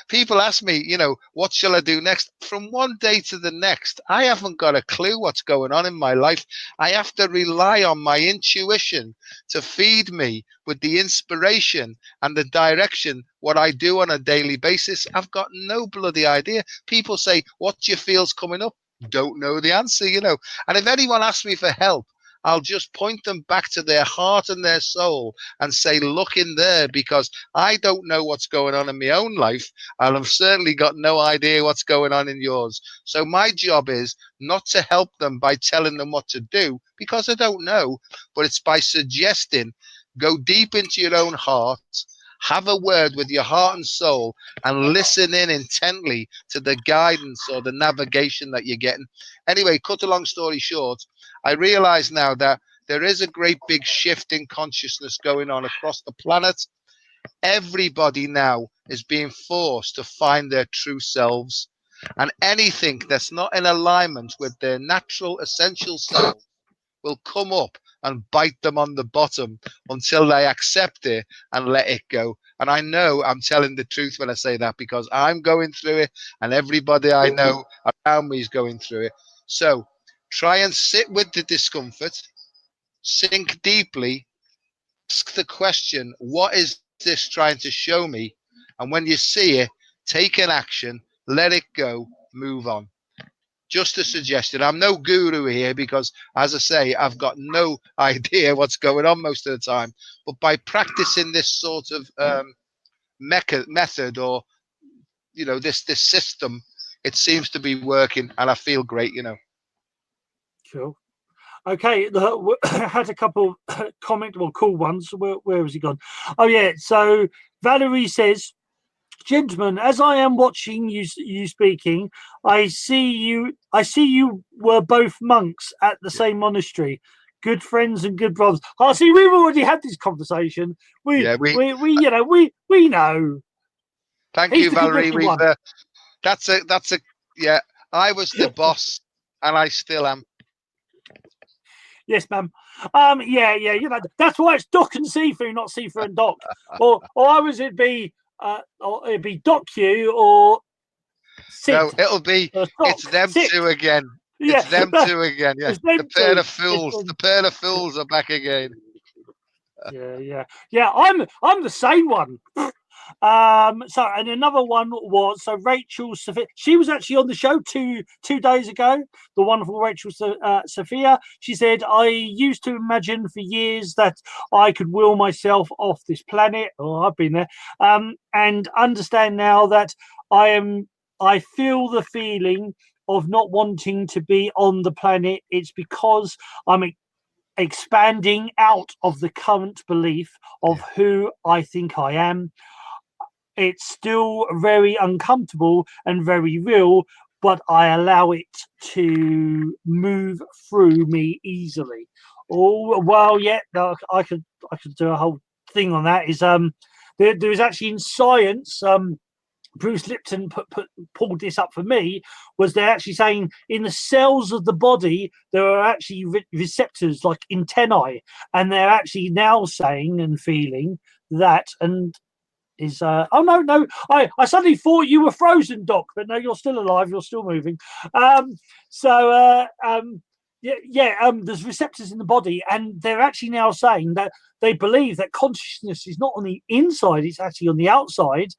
People ask me, what shall I do next? From one day to the next, I haven't got a clue what's going on in my life. I have to rely on my intuition to feed me with the inspiration and the direction, what I do on a daily basis. I've got no bloody idea. People say, what do you feel's coming up? Don't know the answer, And if anyone asks me for help, I'll just point them back to their heart and their soul and say, look in there, because I don't know what's going on in my own life, and I've certainly got no idea what's going on in yours. So my job is not to help them by telling them what to do, because I don't know, but it's by suggesting, go deep into your own heart, have a word with your heart and soul, and listen in intently to the guidance or the navigation that you're getting. Anyway, cut a long story short, I realize now that there is a great big shift in consciousness going on across the planet. Everybody now is being forced to find their true selves, and anything that's not in alignment with their natural essential self will come up and bite them on the bottom until they accept it and let it go. And I know I'm telling the truth when I say that, because I'm going through it, and everybody I know around me is going through it. So try and sit with the discomfort, sink deeply, ask the question, what is this trying to show me? And when you see it, take an action, let it go, move on. Just a suggestion. I'm no guru here, because, as I say, I've got no idea what's going on most of the time. But by practicing this sort of method, or this system, it seems to be working, and I feel great. Cool. Okay, had a couple cool ones. Where has he gone? Oh yeah. So Valerie says, "Gentlemen, as I am watching you speaking, I see you were both monks at the same monastery, good friends and good brothers." I see. We've already had this conversation. We know. Thank He's you, the good Valerie. looking one. That's a yeah. I was the boss, and I still am. Yes, ma'am. Yeah. That's why it's Doc and Sifu, not Sifu and Doc. or ours it'd be Doc you or Sid. No, it'll be it's them two again. Yeah, it's them two again. Yeah, the pair of fools. The pair of fools are back again. Yeah. I'm the same one. So, and another one was Rachel Sophia. She was actually on the show two days ago. The wonderful Rachel Sophia. She said, "I used to imagine for years that I could will myself off this planet." Oh, I've been there. And understand now that I feel the feeling of not wanting to be on the planet. It's because I'm expanding out of the current belief of who I think I am. It's still very uncomfortable and very real, but I allow it to move through me easily. Oh well, yeah, no, I could do a whole thing on that. Is there is actually in science, Bruce Lipton pulled this up for me. Was they're actually saying in the cells of the body there are actually receptors like antennae, and they're actually now saying and feeling that and. Oh no! I suddenly thought you were frozen, Doc, but no, you're still alive. You're still moving. There's receptors in the body, and they're actually now saying that they believe that consciousness is not on the inside; it's actually on the outside,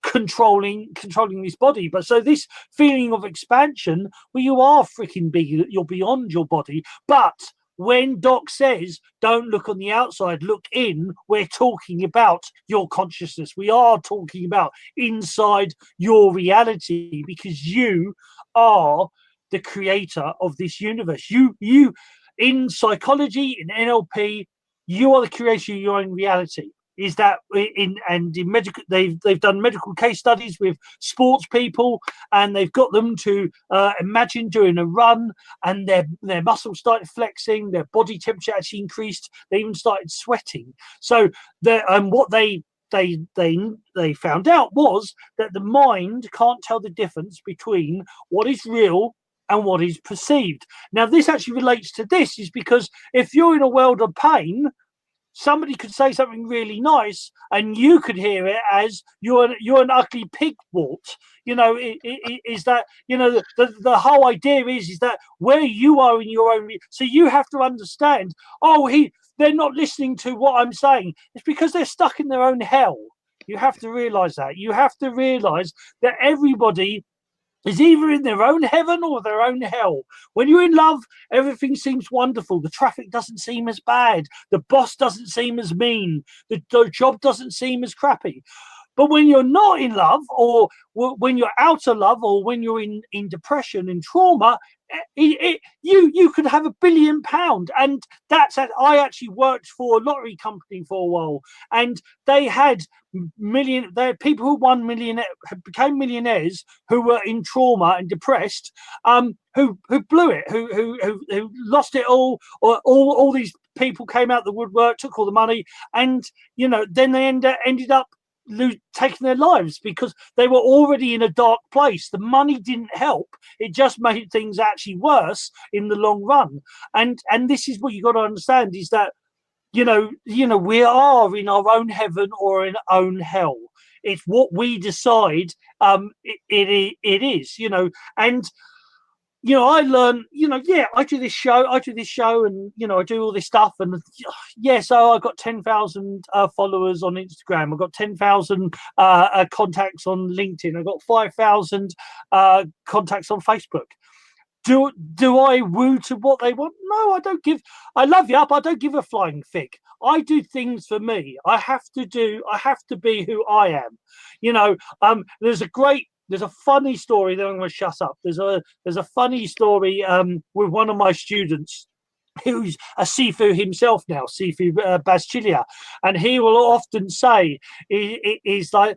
controlling this body. But so this feeling of expansion, where you are freaking big, you're beyond your body, but when Doc says, "Don't look on the outside, look in," we're talking about your consciousness. We are talking about inside your reality, because you are the creator of this universe. You in psychology, in NLP, you are the creator of your own reality. Is that in medical? They've done medical case studies with sports people, and they've got them to imagine doing a run, and their muscles started flexing, their body temperature actually increased, they even started sweating. So what they found out was that the mind can't tell the difference between what is real and what is perceived. Now, this actually relates to this, is because if you're in a world of pain, somebody could say something really nice, and you could hear it as you're an ugly pigwort. Is that the whole idea is that where you are in your own. So you have to understand. They're not listening to what I'm saying. It's because they're stuck in their own hell. You have to realize that. You have to realize that everybody is either in their own heaven or their own hell. When you're in love, everything seems wonderful. The traffic doesn't seem as bad. The boss doesn't seem as mean. The job doesn't seem as crappy. But when you're not in love, or when you're out of love, or when you're in depression and trauma, you could have £1 billion. And I actually worked for a lottery company for a while, and they had people who became millionaires, who were in trauma and depressed, who blew it, who lost it all, or all these people came out the woodwork, took all the money, and then they ended up taking their lives because they were already in a dark place. The money didn't help. It just made things actually worse in the long run. And this is what you got to understand, is that we are in our own heaven or in our own hell. It's what we decide it is, and I learn, I do this show, and, I do all this stuff. And so I got 10,000 followers on Instagram. I've got 10,000 contacts on LinkedIn. I've got 5,000 contacts on Facebook. Do I woo to what they want? No, I don't give. I love you, but I don't give a flying fig. I do things for me. I have to be who I am. You know, there's a funny story. Then I'm going to shut up. There's a funny story with one of my students who's a Sifu himself now, Sifu Baschilia, and he will often say, he's like,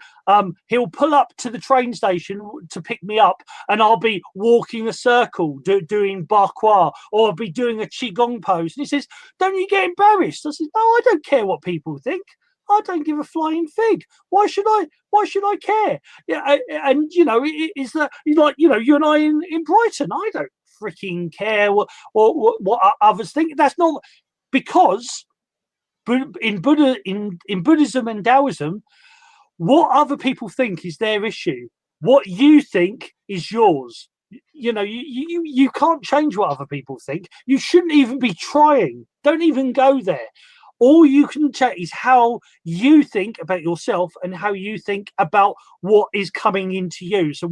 he'll pull up to the train station to pick me up, and I'll be walking a circle, doing bakwa, or I'll be doing a qigong pose, and he says, "Don't you get embarrassed?" I said, "No, I don't care what people think. I don't give a flying fig. Why should I? Why should I care?" Yeah, and you know, is that like, you know, you and I in Brighton? I don't freaking care what others think. That's not because in Buddhism and Taoism, what other people think is their issue. What you think is yours. You know, you can't change what other people think. You shouldn't even be trying. Don't even go there. All you can check is how you think about yourself and how you think about what is coming into you. So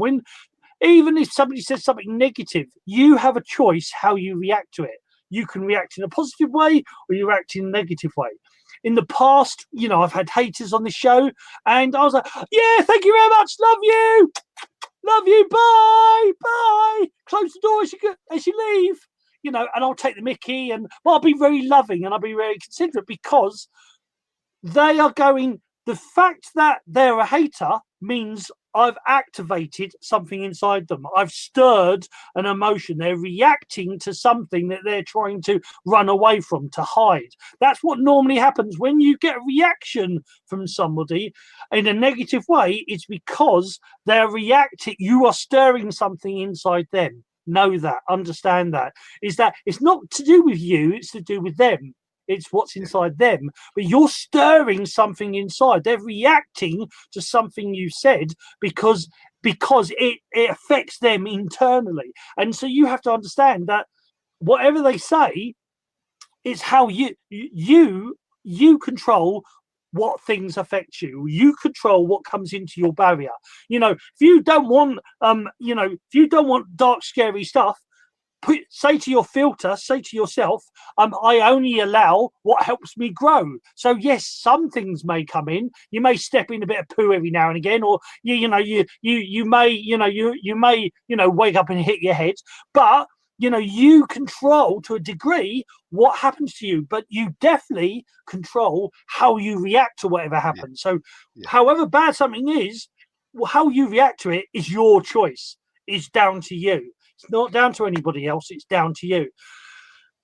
even if somebody says something negative, you have a choice how you react to it. You can react in a positive way or you react in a negative way. In the past, you know, I've had haters on the show and I was like, "Yeah, thank you very much. Love you. Bye. Bye." Close the door as you leave. You know, and I'll take the mickey, and I'll be very loving and I'll be very considerate, because they are going, the fact that they're a hater means I've activated something inside them. I've stirred an emotion. They're reacting to something that they're trying to run away from, to hide. That's what normally happens when you get a reaction from somebody in a negative way. It's because they're reacting. You are stirring something inside them. Know that, understand that. Is that it's not to do with you, it's to do with them. It's what's inside them, but you're stirring something inside. They're reacting to something you said because it affects them internally. And so you have to understand that whatever they say is how you control what things affect you. You control what comes into your barrier. You know, if you don't want if you don't want dark, scary stuff, say to your filter, say to yourself, I only allow what helps me grow. So yes, some things may come in. You may step in a bit of poo every now and again, or you may wake up and hit your head. But you control to a degree what happens to you, but you definitely control how you react to whatever happens. So however bad something is, how you react to it is your choice. It's down to you. It's not down to anybody else. It's down to you.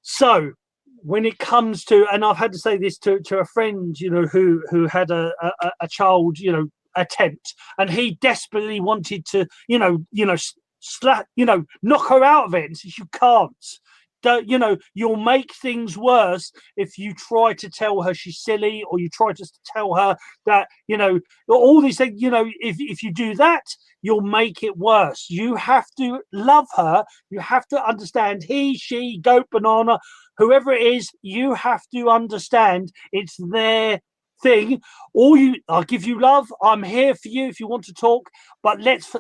So when it comes to, and I've had to say this to a friend, who had a child, attempt, and he desperately wanted to, knock her out of it, and says, "You can't. You'll make things worse if you try to tell her she's silly, or you try to tell her that, all these things, if you do that, you'll make it worse. You have to love her. You have to understand he, she, goat, banana, whoever it is, you have to understand it's their thing. I'll give you love. I'm here for you if you want to talk, but let's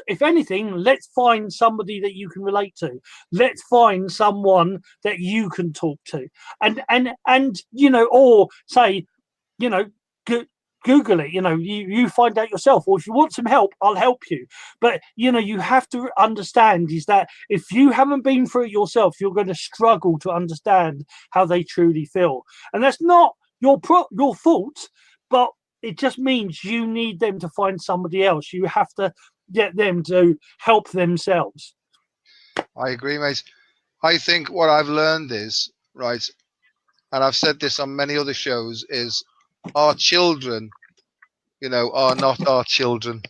if anything, let's find somebody that you can relate to. Let's find someone that you can talk to, and or say, Google it. You find out yourself, or if you want some help, I'll help you. But you have to understand is that if you haven't been through it yourself, you're going to struggle to understand how they truly feel, and that's not your fault, but it just means you need them to find somebody else. You have to get them to help themselves. I agree, mate. I think what I've learned is, right, and I've said this on many other shows, is our children, are not our children.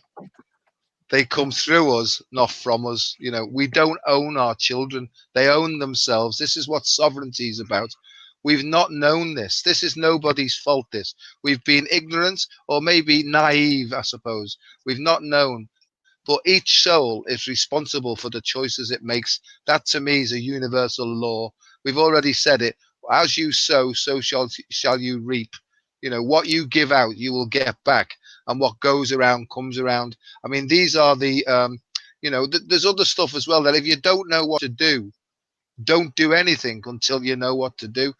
They come through us, not from us. We don't own our children. They own themselves. This is what sovereignty is about. We've not known this. This is nobody's fault, this. We've been ignorant, or maybe naive, I suppose. We've not known. But each soul is responsible for the choices it makes. That to me is a universal law. We've already said it. As you sow, so shall you reap. What you give out, you will get back. And what goes around comes around. I mean, these are the You know, there's other stuff as well that if you don't know what to do, don't do anything until you know what to do.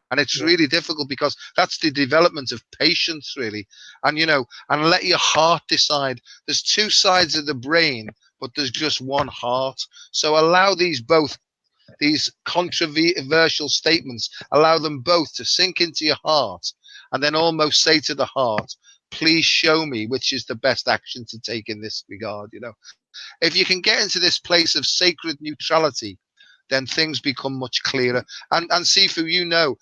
And it's Yeah. really difficult because that's the development of patience, really. And, you know, and let your heart decide. There's two sides of the brain, but there's just one heart. So allow these controversial statements, allow them both to sink into your heart, and then almost say to the heart, please show me which is the best action to take in this regard. You know, if you can get into this place of sacred neutrality, then things become much clearer. And Sifu, you know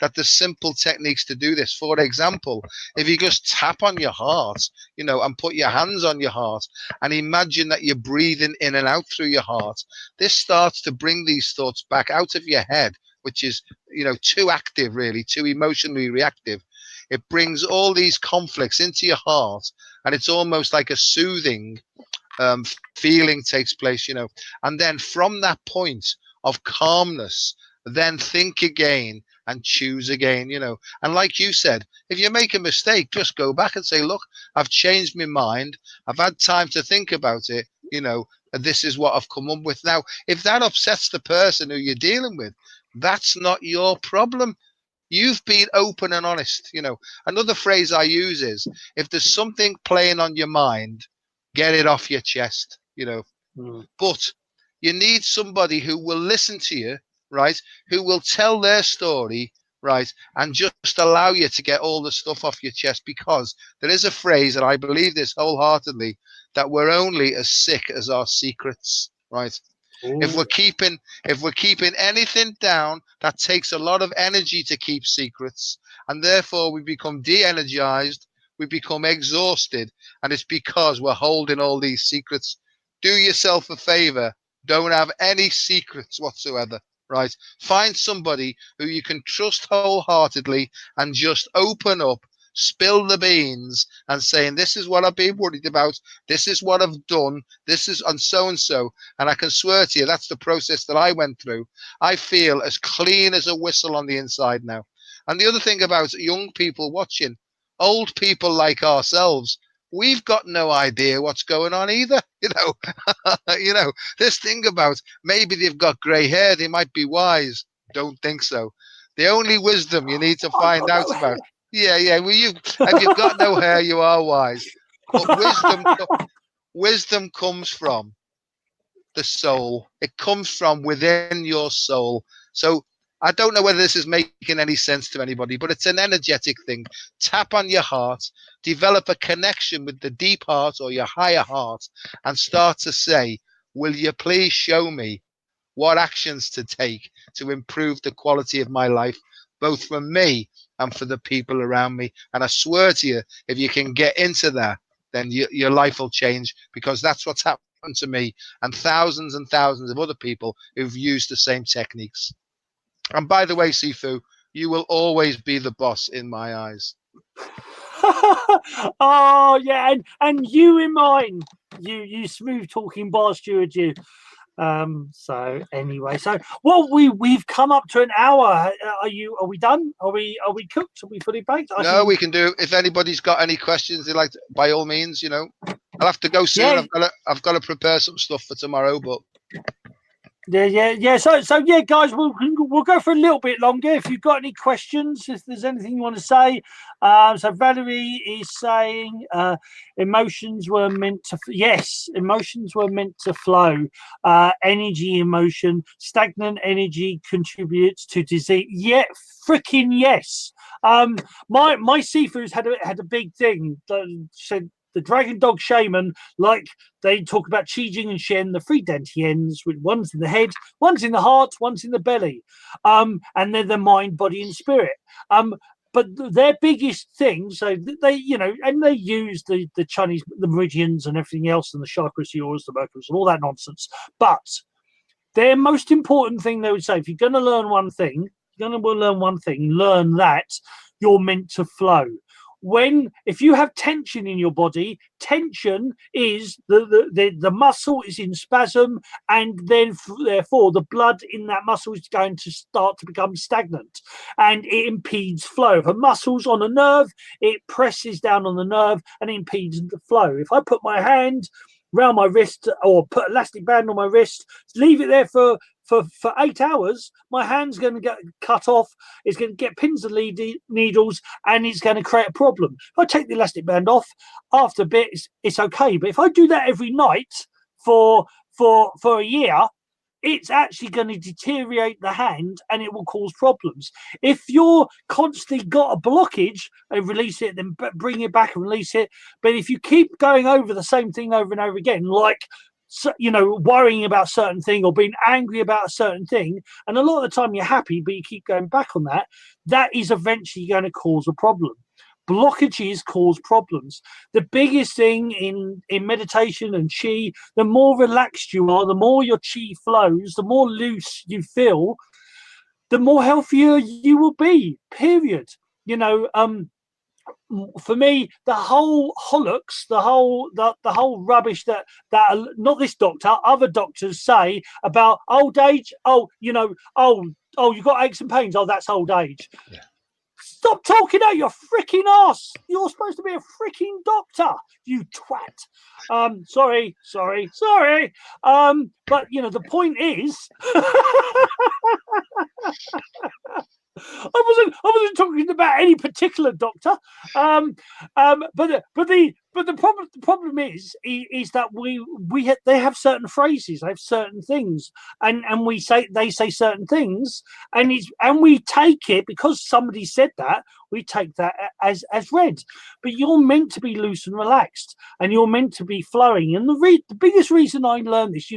that there's simple techniques to do this. For example, if you just tap on your heart, you know, and put your hands on your heart and imagine that you're breathing in and out through your heart, this starts to bring these thoughts back out of your head, which is, you know, too active, really, too emotionally reactive. It brings all these conflicts into your heart, and it's almost like a soothing feeling takes place, you know. And then from that point of calmness, then think again and choose again, you know. And like you said, if you make a mistake, just go back and say, look, I've changed my mind. I've had time to think about it, you know, and this is what I've come up with now. If that upsets the person who you're dealing with, that's not your problem. You've been open and honest, you know. Another phrase I use is, if there's something playing on your mind, get it off your chest, you know. Mm. But you need somebody who will listen to you, right? Who will tell their story, right? And just allow you to get all the stuff off your chest, because there is a phrase, and I believe this wholeheartedly, that we're only as sick as our secrets, right? If Ooh. we're keeping anything down, that takes a lot of energy to keep secrets, and therefore we become de-energized, we become exhausted, and it's because we're holding all these secrets. Do yourself a favor, don't have any secrets whatsoever, right? Find somebody who you can trust wholeheartedly and just open up, spill the beans, and saying, this is what I've been worried about, this is what I've done, this is and so and so. And I can swear to you, that's the process that I went through. I feel as clean as a whistle on the inside now. And the other thing about young people watching, old people like ourselves, we've got no idea what's going on either. You know, you know, this thing about maybe they've got grey hair, they might be wise. Don't think so. The only wisdom you need to I find got no out hair. about, yeah. Well, if you've got no hair, you are wise. But wisdom comes from the soul. It comes from within your soul. So I don't know whether this is making any sense to anybody, but it's an energetic thing. Tap on your heart, develop a connection with the deep heart or your higher heart, and start to say, will you please show me what actions to take to improve the quality of my life, both for me and for the people around me? And I swear to you, if you can get into that, then your life will change, because that's what's happened to me and thousands of other people who've used the same techniques. And by the way, Sifu, you will always be the boss in my eyes. Oh yeah, and you in mine, you smooth talking bar steward, you. So anyway, so well, we've come up to an hour. Are we done? Are we cooked? Are we fully baked? I No, think. we can do. If anybody's got any questions, they like to, by all means, you know. I'll have to go soon. Yeah, I've got to prepare some stuff for tomorrow, but yeah. So yeah, guys, we'll go for a little bit longer. If you've got any questions, if there's anything you want to say, so Valerie is saying emotions were meant to. Yes, emotions were meant to flow. Energy, emotion, stagnant energy contributes to disease. Yeah, freaking yes. My Sifu's had a big thing that said the dragon dog shaman, like they talk about Qi Jing and Shen, the three dantians, with one's in the head, one's in the heart, one's in the belly, and they're the mind, body, and spirit. But their biggest thing, so they, you know, and they use the Chinese, the meridians and everything else, and the chakras, yours, the mercuries, and all that nonsense. But their most important thing, they would say, if you're going to learn one thing, learn that you're meant to flow. If you have tension in your body, tension is the muscle is in spasm, and then therefore the blood in that muscle is going to start to become stagnant, and it impedes flow. If a muscle's on a nerve, it presses down on the nerve and impedes the flow. If I put my hand round my wrist or put elastic band on my wrist, leave it there for 8 hours, my hand's going to get cut off. It's going to get pins and needles, and it's going to create a problem. If I take the elastic band off after a bit, it's okay. But if I do that every night for a year, it's actually going to deteriorate the hand and it will cause problems. If you're constantly got a blockage and release it, then bring it back and release it. But if you keep going over the same thing over and over again, like, worrying about a certain thing or being angry about a certain thing, and a lot of the time you're happy, but you keep going back on that, that is eventually going to cause a problem. Blockages cause problems. The biggest thing in meditation and chi, the more relaxed you are, the more your chi flows, the more loose you feel, the more healthier you will be, period. For me, the whole hollocks, the whole rubbish that not this doctor, other doctors say about old age. Oh, you got aches and pains. Oh, that's old age. Yeah. Stop talking out your freaking ass. You're supposed to be a freaking doctor, you twat. Sorry. But the point is, I wasn't talking about any particular doctor. But the problem is that they have certain phrases, they have certain things, and they say certain things, and we take it because somebody said that. We take that as read. But you're meant to be loose and relaxed, and you're meant to be flowing. And the biggest reason I learned this,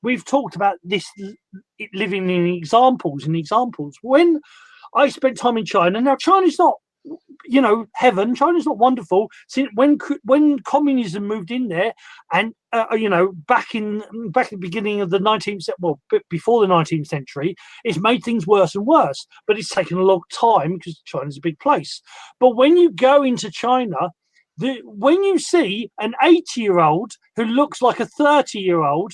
we've talked about this living in examples. When I spent time in China, now China's not, heaven. China's not wonderful. Since when communism moved in there, and back in the beginning of the 19th, before the 19th century, it's made things worse and worse. But it's taken a long time because China's a big place. But when you go into China, when you see an 80-year-old who looks like a 30-year-old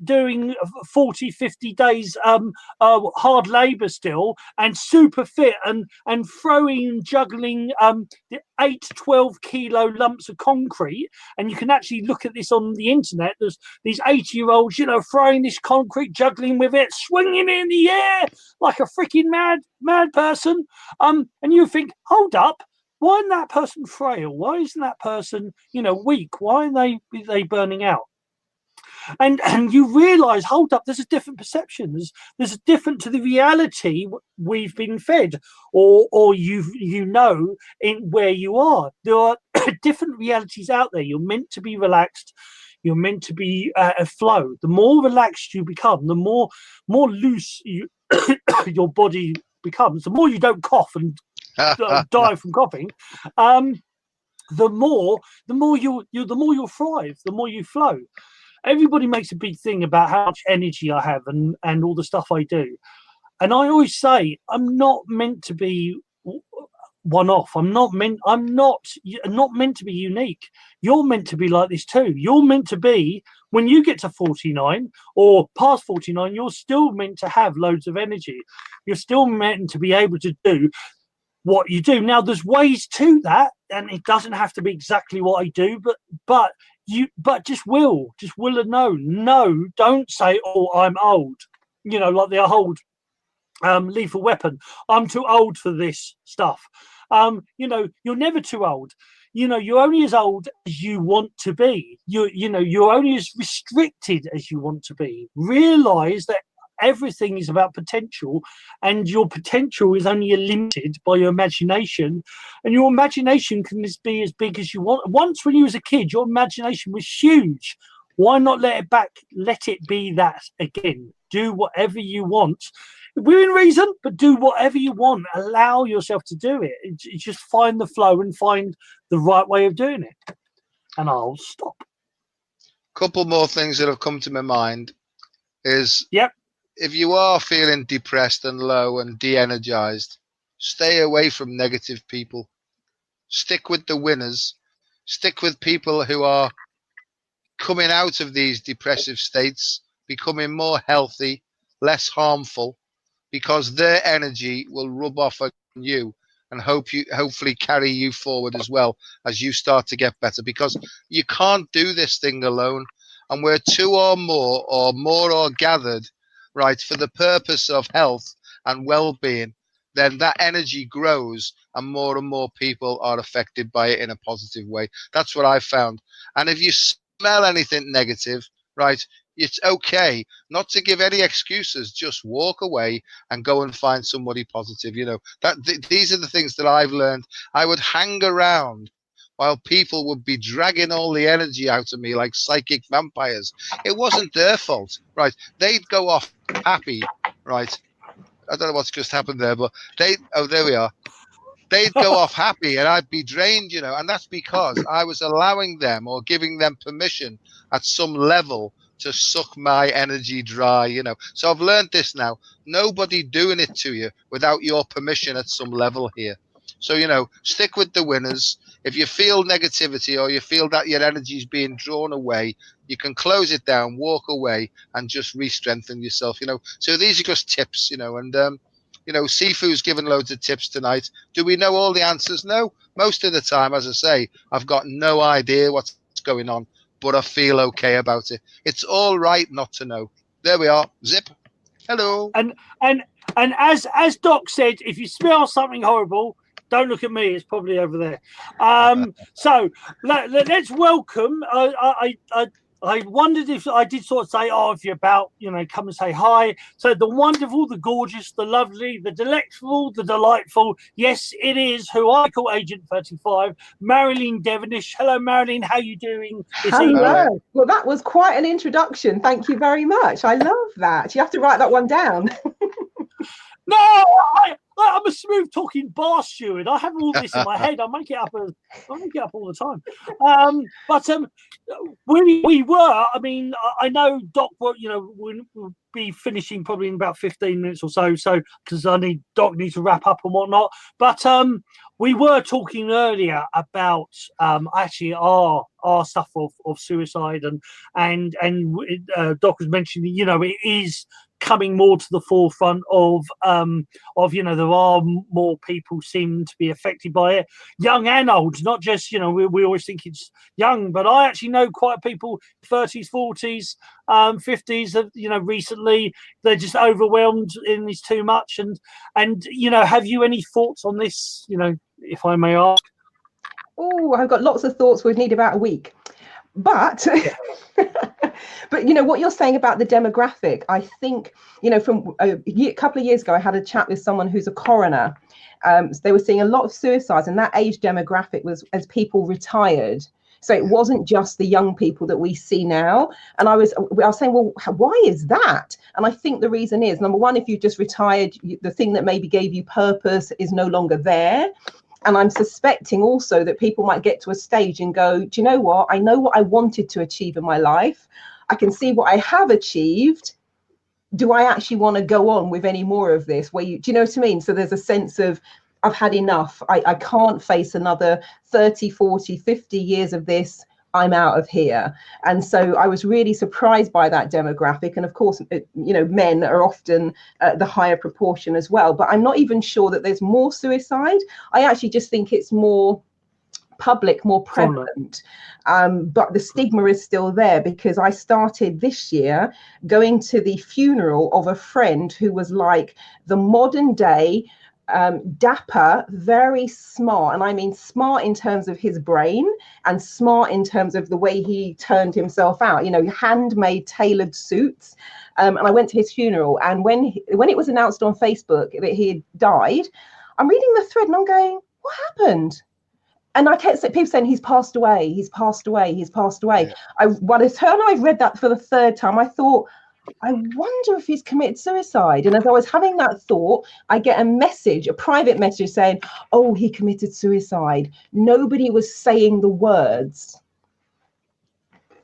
doing 40, 50 days hard labor still, and super fit, and throwing and juggling 8 to 12 kilo lumps of concrete, and you can actually look at this on the internet. There's these 80-year-olds, throwing this concrete, juggling with it, swinging it in the air like a freaking mad person. And you think, hold up. Why isn't that person frail? Why isn't that person, weak? Why are they burning out? And you realise, hold up, there's a different perception. There's a different to the reality we've been fed, or in where you are. There are different realities out there. You're meant to be relaxed. You're meant to be a flow. The more relaxed you become, the more loose your body becomes. The more you don't cough and die from coughing, the more you'll thrive, the more you flow. Everybody makes a big thing about how much energy I have and all the stuff I do, and I always say I'm not meant to be one off. I'm not meant to be unique. You're meant to be like this too. You're meant to be, when you get to 49 or past 49, you're still meant to have loads of energy. You're still meant to be able to do what you do. Now there's ways to that, and it doesn't have to be exactly what I do, but just will and no, don't say, oh, I'm old, like the old Lethal Weapon, I'm too old for this stuff. You're never too old. You're only as old as you want to be. You're only as restricted as you want to be. Realize that everything is about potential, and your potential is only limited by your imagination, and your imagination can be as big as you want. Once, when you was a kid, your imagination was huge. Why not let it be that again? Do whatever you want within reason, but do whatever you want. Allow yourself to do it. Just find the flow and find the right way of doing it. And I'll stop. Couple more things that have come to my mind is, yep, if you are feeling depressed and low and de-energized, stay away from negative people. Stick with the winners. Stick with people who are coming out of these depressive states, becoming more healthy, less harmful, because their energy will rub off on you. and hopefully carry you forward as well as you start to get better, because you can't do this thing alone. And where two or more are gathered, right, for the purpose of health and well-being, then that energy grows and more people are affected by it in a positive way. That's what I found. And if you smell anything negative, right, it's okay not to give any excuses. Just walk away and go and find somebody positive. These are the things that I've learned. I would hang around while people would be dragging all the energy out of me like psychic vampires. It wasn't their fault, right? They'd go off happy, right? I don't know what's just happened there, but there we are. They'd go off happy and I'd be drained, and that's because I was allowing them or giving them permission at some level to suck my energy dry. So I've learned this now. Nobody doing it to you without your permission at some level here. So, stick with the winners. If you feel negativity or you feel that your energy is being drawn away, you can close it down, walk away, and just re-strengthen yourself. So these are just tips, and Sifu's given loads of tips tonight. Do we know all the answers? No. Most of the time, as I say, I've got no idea what's going on, but I feel okay about it. It's all right not to know. There we are. Zip. Hello. And as Doc said, if you smell something horrible, don't look at me. It's probably over there. So let's welcome. I wondered if I did sort of say, if you're about, come and say hi. So the wonderful, the gorgeous, the lovely, the delectable, the delightful. Yes, it is who I call Agent 35, Marilyn Devonish. Hello, Marilyn. How you doing this evening? Hello. Well, that was quite an introduction. Thank you very much. I love that. You have to write that one down. No, I'm a smooth talking bar steward. I have all this in my head. I make it up all the time. But we were. I mean, I know Doc. We'll be finishing probably in about 15 minutes or so. So because Doc needs to wrap up and whatnot. But we were talking earlier about actually our stuff of suicide and Doc was mentioning. It is coming more to the forefront of there are more people seem to be affected by it, young and old, not just we always think it's young, but I actually know quite people 30s, 40s, 50s that recently they're just overwhelmed and it's too much. And have you any thoughts on this, if I may ask? Oh, I've got lots of thoughts. We'd need about a week. But but what you're saying about the demographic, I think from a couple of years ago I had a chat with someone who's a coroner. So they were seeing a lot of suicides, and that age demographic was as people retired. So it wasn't just the young people that we see now. And I was saying, well, why is that? And I think the reason is, number one, if you just retired, the thing that maybe gave you purpose is no longer there. And I'm suspecting also that people might get to a stage and go, do you know what? I know what I wanted to achieve in my life. I can see what I have achieved. Do I actually want to go on with any more of this? Do you know what I mean? So there's a sense of, I've had enough. I can't face another 30, 40, 50 years of this. I'm out of here. And so I was really surprised by that demographic. And of course, men are often the higher proportion as well. But I'm not even sure that there's more suicide. I actually just think it's more public, more prevalent. But the stigma is still there, because I started this year going to the funeral of a friend who was like the modern day dapper, very smart, and I mean smart in terms of his brain and smart in terms of the way he turned himself out, handmade tailored suits. And I went to his funeral, and when it was announced on Facebook that he had died, I'm reading the thread and I'm going, what happened? And I kept people saying, he's passed away, he's passed away, he's passed away. Yeah. By the time I read that for the third time, I thought, I wonder if he's committed suicide. And as I was having that thought, I get a private message saying, oh, he committed suicide. Nobody was saying the words.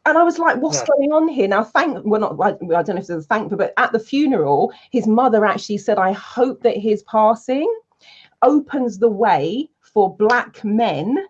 And I was like, what's going on here? Now, I don't know if there's a thank, but at the funeral, his mother actually said, I hope that his passing opens the way for Black men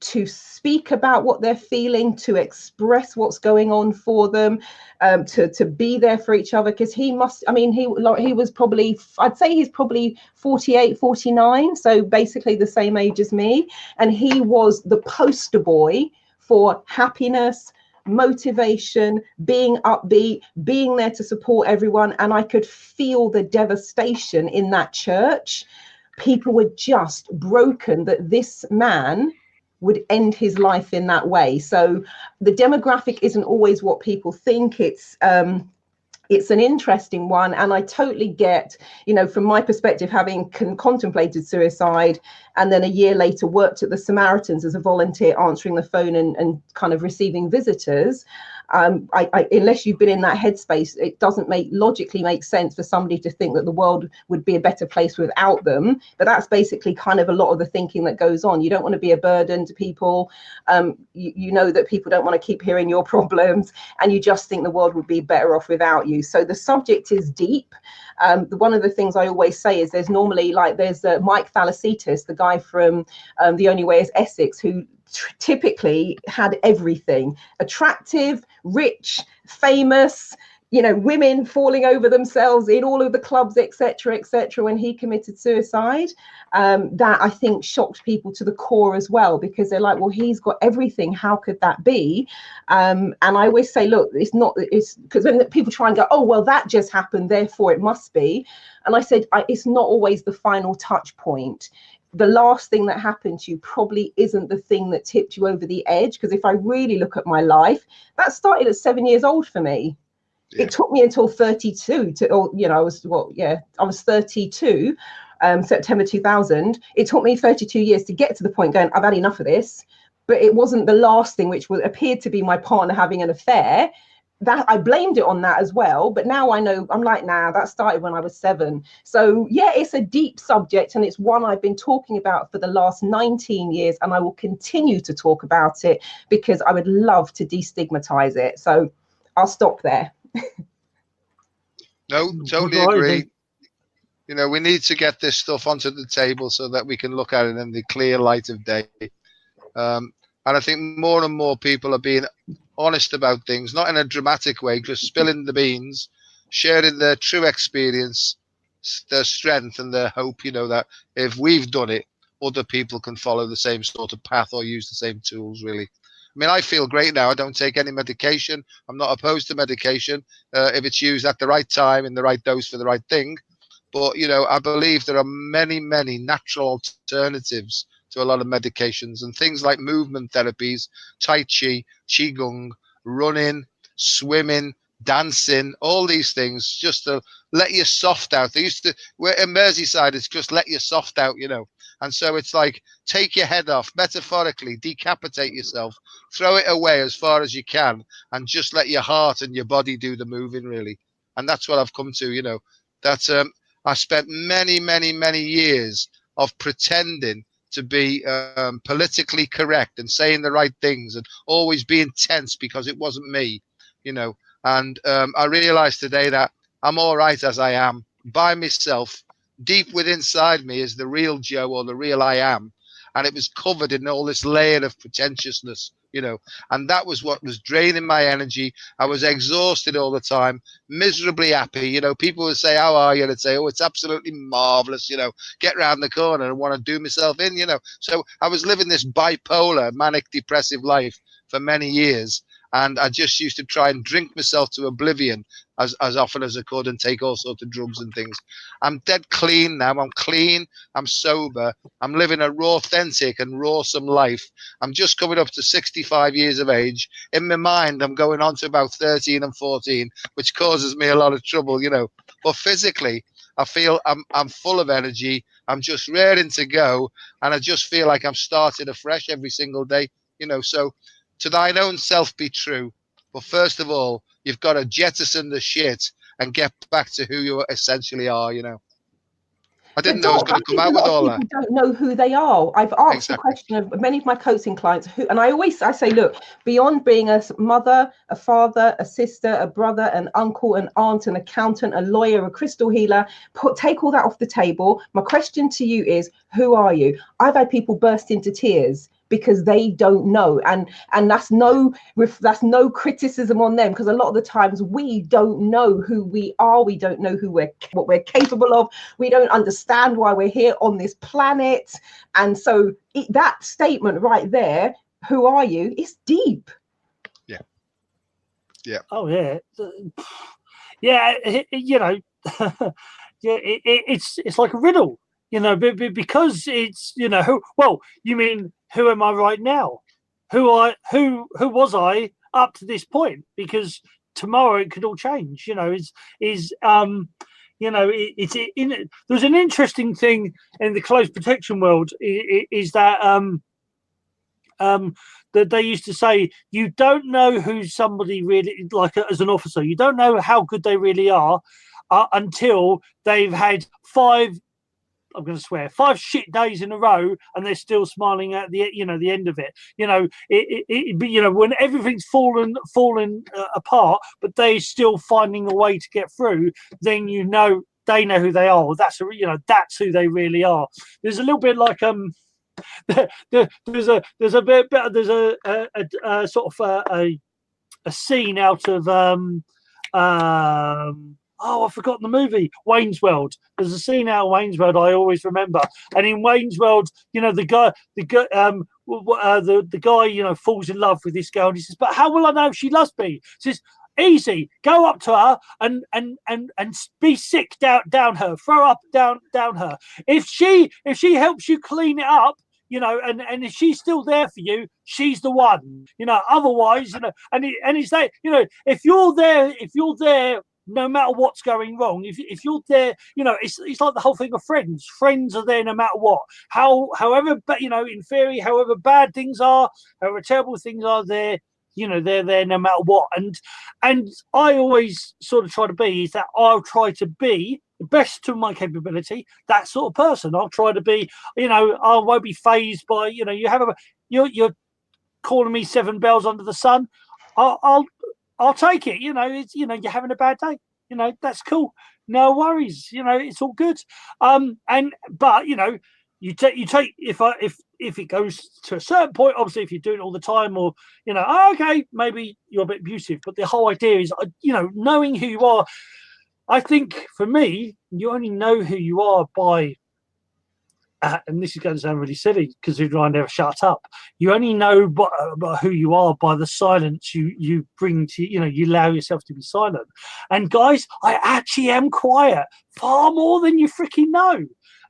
to speak about what they're feeling, to express what's going on for them, to be there for each other. Because he must, I mean, he was probably, I'd say he's probably 48, 49, so basically the same age as me, and he was the poster boy for happiness, motivation, being upbeat, being there to support everyone. And I could feel the devastation in that church. People were just broken that this man would end his life in that way. So the demographic isn't always what people think. It's an interesting one, and I totally get, you know, from my perspective, having contemplated suicide and then a year later worked at the Samaritans as a volunteer, answering the phone and kind of receiving visitors. Unless you've been in that headspace, it doesn't logically make sense for somebody to think that the world would be a better place without them. But that's basically kind of a lot of the thinking that goes on. You don't want to be a burden to people. You know that people don't want to keep hearing your problems, and you just think the world would be better off without you. So the subject is deep. One of the things I always say is there's Mike Falicitas, the guy from The Only Way is Essex, who typically had everything: attractive, rich, famous, you know, women falling over themselves in all of the clubs, etc., etc. When he committed suicide, that I think shocked people to the core as well, because they're like, well, he's got everything, how could that be? And I always say, look, it's because when people try and go, oh well, that just happened, therefore it must be. And I said, it's not always the final touch point. The last thing that happened to you probably isn't the thing that tipped you over the edge. Because if I really look at my life, that started at 7 years old for me. Yeah. It took me until 32 I was 32, September 2000. It took me 32 years to get to the point going, I've had enough of this. But it wasn't the last thing, which appeared to be my partner having an affair. That I blamed it on that as well, but now I know, I'm like, nah, that started when I was 7. So yeah, it's a deep subject, and it's one I've been talking about for the last 19 years, and I will continue to talk about it because I would love to destigmatize it. So I'll stop there. No, totally agree. You know, we need to get this stuff onto the table so that we can look at it in the clear light of day. And I think more and more people are being honest about things, not in a dramatic way, just spilling the beans, sharing their true experience, their strength and their hope, you know, that if we've done it, other people can follow the same sort of path or use the same tools, really. I mean, I feel great now. I don't take any medication. I'm not opposed to medication if it's used at the right time, in the right dose for the right thing. But, you know, I believe there are many, many natural alternatives to a lot of medications, and things like movement therapies, Tai Chi, Qigong, running, swimming, dancing, all these things just to let your soft out. They used to, we're in Merseyside, it's just let your soft out, you know. And so it's like, take your head off, metaphorically, decapitate yourself, throw it away as far as you can, and just let your heart and your body do the moving, really. And that's what I've come to, you know. That's I spent many, many, many years of pretending to be politically correct and saying the right things and always being tense because it wasn't me, you know. And I realized today that I'm all right as I am, by myself. Deep within inside me is the real Joe, or the real I am. And it was covered in all this layer of pretentiousness, you know, and that was what was draining my energy. I was exhausted all the time, miserably happy. You know, people would say, how are you? And I'd say, oh, it's absolutely marvelous, you know, get round the corner and want to do myself in, you know. So I was living this bipolar, manic depressive life for many years. And I just used to try and drink myself to oblivion as often as I could, and take all sorts of drugs and things. I'm dead clean now. I'm clean. I'm sober. I'm living a raw, authentic and rawsome life. I'm just coming up to 65 years of age. In my mind, I'm going on to about 13 and 14, which causes me a lot of trouble, you know. But physically, I feel I'm full of energy. I'm just raring to go. And I just feel like I'm starting afresh every single day, you know. So to thine own self be true. But first of all, you've got to jettison the shit and get back to who you essentially are, you know. I didn't know I was going to come out with all that. People don't know who they are. I've asked the question of many of my coaching clients, and I say, look, beyond being a mother, a father, a sister, a brother, an uncle, an aunt, an accountant, a lawyer, a crystal healer, take all that off the table. My question to you is, who are you? I've had people burst into tears because they don't know, and that's no criticism on them, because a lot of the times we don't know who we are, we don't know what we're capable of, we don't understand why we're here on this planet. And so that statement right there, who are you, is deep. Yeah. Oh yeah. Yeah, you know, yeah, it's like a riddle, you know, because it's, you know, you mean who am I right now? Who was I up to this point? Because tomorrow it could all change, you know. You know, there's an interesting thing in the close protection world is that that they used to say, you don't know who somebody really, like as an officer, you don't know how good they really are until they've had five shit days in a row and they're still smiling at the, you know, the end of it. You know, you know, when everything's fallen apart, but they're still finding a way to get through, then you know they know who they are. That's who they really are. There's a little bit like there's a sort of a scene out of I've forgotten the movie Wayne's World. There's a scene out of Wayne's World I always remember, and in Wayne's World, you know, the guy, you know, falls in love with this girl, and he says, "But how will I know if she loves me?" He says, "Easy, go up to her and be sick down her, throw up down her. If she helps you clean it up, you know, and if she's still there for you, she's the one, you know. Otherwise, you know." And he's like, you know, if you're there, no matter what's going wrong, if you're there, you know, it's like the whole thing of friends. Friends are there no matter what. However, you know, in theory, however bad things are, however terrible things are, there, you know, they're there no matter what. And I always sort of try to be is that I'll try to be the best to my capability, that sort of person. I'll try to be, you know, I won't be phased by, you know, you're calling me seven bells under the sun. I'll take it. You know, it's, you know, you're having a bad day. You know, that's cool. No worries. You know, it's all good. But you know, you take if it goes to a certain point, obviously, if you're doing it all the time, or you know, okay, maybe you're a bit abusive. But the whole idea is, you know, knowing who you are. I think for me, you only know who you are by. And this is going to sound really silly because I never shut up. You only know about who you are by the silence you bring to, you know, you allow yourself to be silent. And guys, I actually am quiet far more than you freaking know.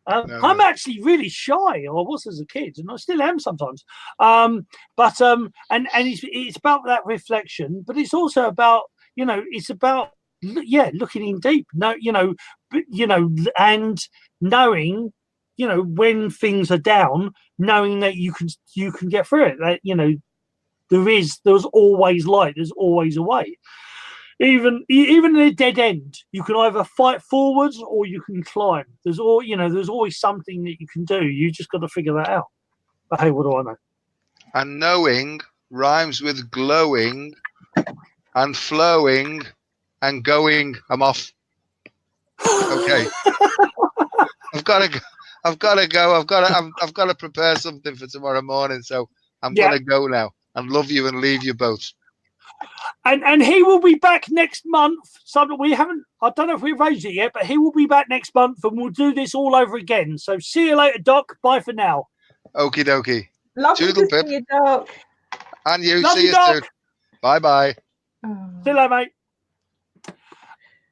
I'm actually really shy. I was as a kid, and I still am sometimes. And it's about that reflection, but it's also about, you know, it's about looking in deep. No, you know, and knowing, you know, when things are down, knowing that you can get through it. That, you know, there's always light. There's always a way. Even in a dead end, you can either fight forwards or you can climb. There's always something that you can do. You just got to figure that out. But hey, what do I know? And knowing rhymes with glowing, and flowing, and going. I'm off. Okay. I've got to go. I've got to prepare something for tomorrow morning, so I'm gonna go now. And love you and leave you both. And he will be back next month. So I don't know if we've raised it yet, but he will be back next month, and we'll do this all over again. So see you later, Doc. Bye for now. Okie dokie. Lovely to see you, Doc. And you. Love See you soon. Bye bye. See you later, mate.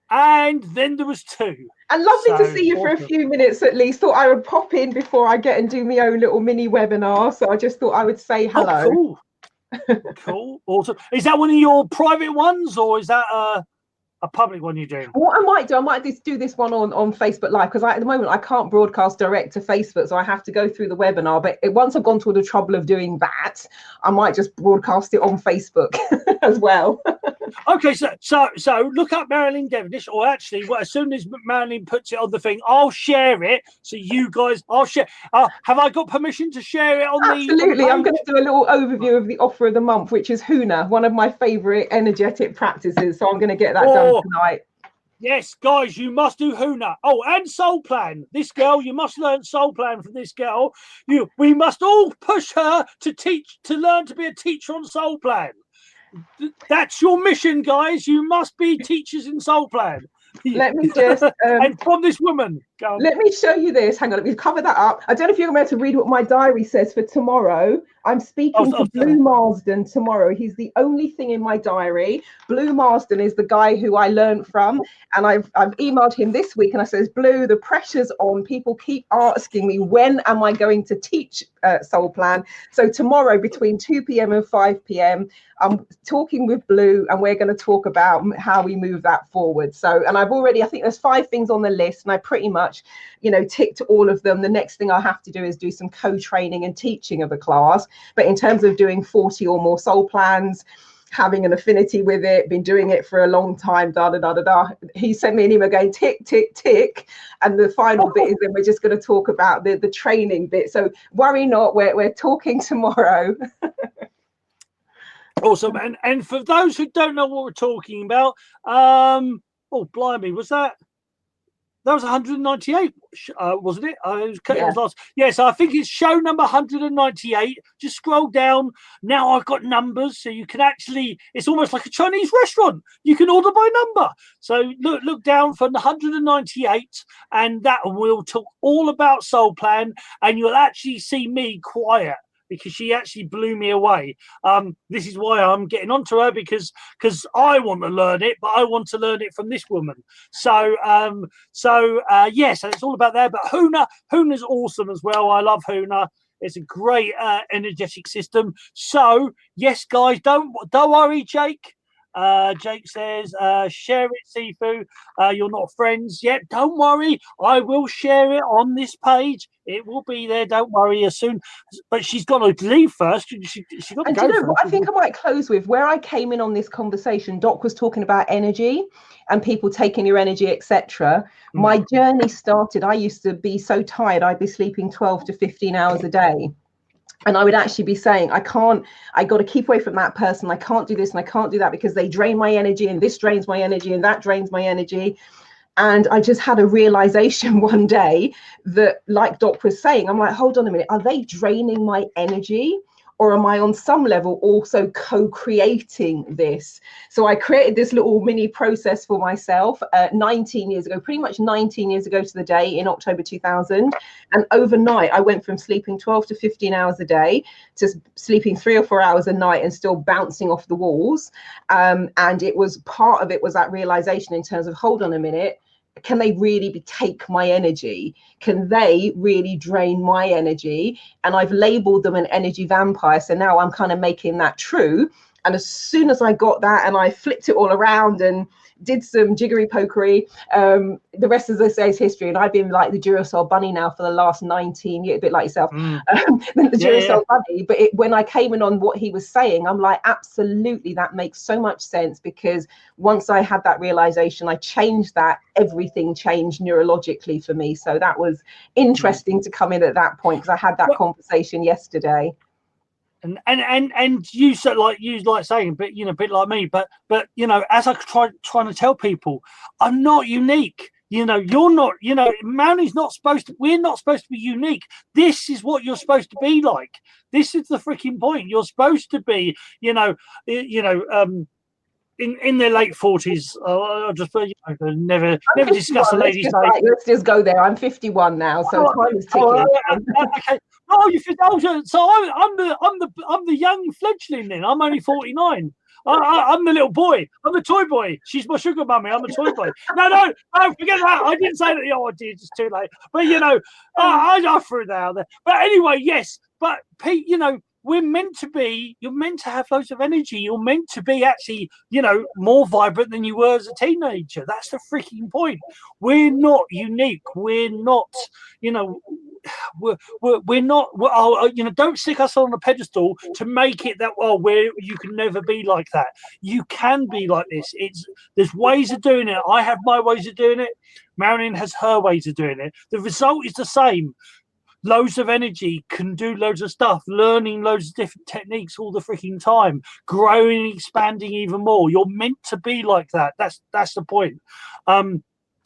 And then there was two. And lovely to see you for a few minutes at least. Thought I would pop in before I get and do my own little mini webinar. So I just thought I would say hello. Oh, cool. Cool. Awesome. Is that one of your private ones, or is that a public one you're doing? What I might just do this one on Facebook Live, because at the moment I can't broadcast direct to Facebook, so I have to go through the webinar. But once I've gone through the trouble of doing that, I might just broadcast it on Facebook as well. Okay, so look up Marilyn Devonish, or actually, as soon as Marilyn puts it on the thing, I'll share it. So you guys, I'll share. Have I got permission to share it on Absolutely. I'm going to do a little overview of the offer of the month, which is Huna, one of my favourite energetic practices. So I'm going to get that done tonight. Yes, guys, you must do Huna. Oh, and Soul Plan. This girl, you must learn Soul Plan from this girl. We must all push her to learn to be a teacher on Soul Plan. That's your mission, guys. You must be teachers in Soul Plan. Let me just and from this woman. Let me show you this. Hang on, let me cover that up. I don't know if you're going to read what my diary says for tomorrow. I'm speaking to Blue Marsden tomorrow. He's the only thing in my diary. Blue Marsden is the guy who I learned from, and I've emailed him this week, and I says, Blue, the pressure's on. People keep asking me, when am I going to teach Soul Plan? So tomorrow between 2 p.m. and 5 p.m. I'm talking with Blue, and we're going to talk about how we move that forward. So, and I've already, I think there's 5 things on the list, and I pretty much, ticked all of them. The next thing I have to do is do some co-training and teaching of a class. But in terms of doing 40 or more Soul Plans, having an affinity with it, been doing it for a long time, he sent me an email going tick, tick, tick. And the final bit is then we're just going to talk about the training bit. So worry not, we're talking tomorrow. Awesome. And for those who don't know what we're talking about, oh blimey, was that was 198, wasn't it? It was last. Yes, I think it's show number 198. Just scroll down. Now I've got numbers, so you can actually, it's almost like a Chinese restaurant. You can order by number. So look down for 198, and that will talk all about Soul Plan, and you'll actually see me quiet, because she actually blew me away. This is why I'm getting onto her, because I want to learn it, but I want to learn it from this woman. So yes, it's all about there. But Huna's awesome as well. I love Huna. It's a great energetic system. So yes, guys, don't worry, Jake. Jake says, share it, Sifu. You're not friends yet. Don't worry. I will share it on this page. It will be there. Don't worry. As soon, but she's got to leave first. She got to go. Do you know what I think I might close with? Where I came in on this conversation, Doc was talking about energy and people taking your energy, etc. My journey started. I used to be so tired. I'd be sleeping 12 to 15 hours a day. And I would actually be saying, I got to keep away from that person. I can't do this and I can't do that because they drain my energy, and this drains my energy and that drains my energy. And I just had a realization one day that, like Doc was saying, I'm like, hold on a minute, are they draining my energy? Or am I on some level also co-creating this? So I created this little mini process for myself 19 years ago, pretty much 19 years ago to the day, in October 2000. And overnight, I went from sleeping 12 to 15 hours a day to sleeping 3 or 4 hours a night and still bouncing off the walls. And it was, part of it was that realization in terms of, hold on a minute, can they really take my energy? Can they really drain my energy? And I've labeled them an energy vampire. So now I'm kind of making that true. And as soon as I got that and I flipped it all around and did some jiggery pokery, the rest of this is history. And I've been like the Duracell bunny now for the last 19 years, a bit like yourself, the Duracell bunny. But when I came in on what he was saying, I'm like, absolutely, that makes so much sense, because once I had that realization, I changed that, everything changed neurologically for me. So that was interesting to come in at that point, because I had that conversation yesterday. And you like saying, but a bit like me, but as I trying to tell people, I'm not unique. You're not. Maori's not supposed to. We're not supposed to be unique. This is what you're supposed to be like. This is the freaking point. You're supposed to be. In their late 40s. I'll just never discuss a lady's age. Let's just go there. I'm 51 now, so time is ticking. Okay. Oh, you think? Oh, so I'm the young fledgling then. I'm only 49. I'm the little boy. I'm the toy boy. She's my sugar mummy. I'm a toy boy. No, forget that. I didn't say that. I did. It's too late. But I threw that out there. But anyway, yes. But Pete, we're meant to be, you're meant to have loads of energy. You're meant to be actually, more vibrant than you were as a teenager. That's the freaking point. We're not unique. We're not, we're not, don't stick us on a pedestal to make it that, you can never be like that. You can be like this. There's ways of doing it. I have my ways of doing it. Marion has her ways of doing it. The result is the same. loads of energy, can do loads of stuff, learning loads of different techniques all the freaking time, growing, expanding even more. You're meant to be like that. That's the point.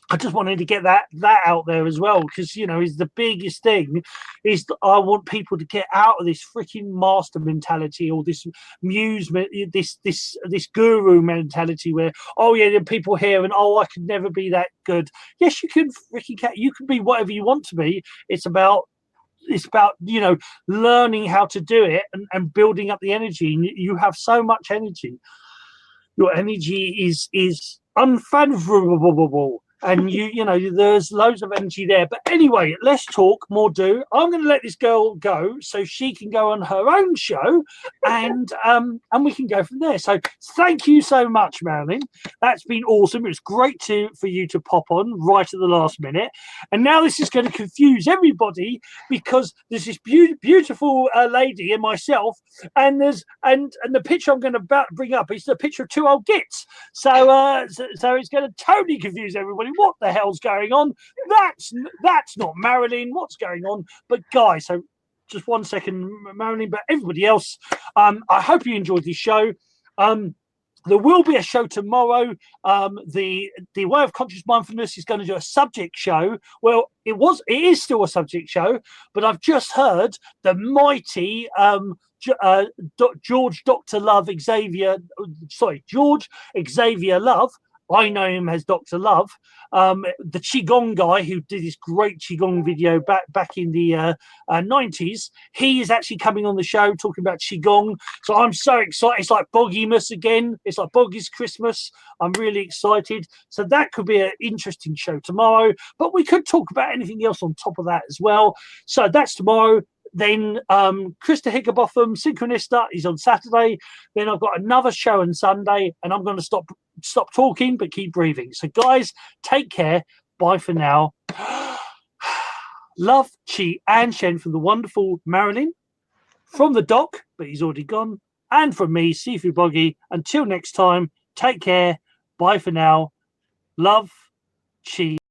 I just wanted to get that out there as well, because is the biggest thing is I want people to get out of this freaking master mentality, or this muse, this guru mentality where, oh yeah, the people here and I could never be that good. Yes, you can you can be whatever you want to be. It's about learning how to do it and building up the energy. And you have so much energy. Your energy is unfathomable. And there's loads of energy there. But anyway, let's talk more. I'm going to let this girl go so she can go on her own show, and we can go from there. So thank you so much, Marilyn. That's been awesome. It was great for you to pop on right at the last minute. And now this is going to confuse everybody, because there's this beautiful lady and myself, and the picture I'm going to bring up is the picture of two old gits. So it's going to totally confuse everybody. What the hell's going on? That's not Marilyn. What's going on? But guys, so just 1 second, Marilyn, but everybody else, I hope you enjoyed this show. There will be a show tomorrow. The Way of Conscious Mindfulness is going to do a subject show. Well, it is still a subject show, but I've just heard the mighty George Xavier Love. I know him as Dr. Love, the Qigong guy who did this great Qigong video back in the 90s. He is actually coming on the show talking about Qigong. So I'm so excited. It's like Boggiemas again. It's like Boggie's Christmas. I'm really excited. So that could be an interesting show tomorrow. But we could talk about anything else on top of that as well. So that's tomorrow. Then Krista Higginbotham, Synchronista, is on Saturday. Then I've got another show on Sunday, and I'm going to stop talking but keep breathing. So guys, take care. Bye for now. Love, Chi and Shen from the wonderful Marilyn, from the doc, but he's already gone, and from me, Sifu Boggie. Until next time, take care. Bye for now. Love, Chi.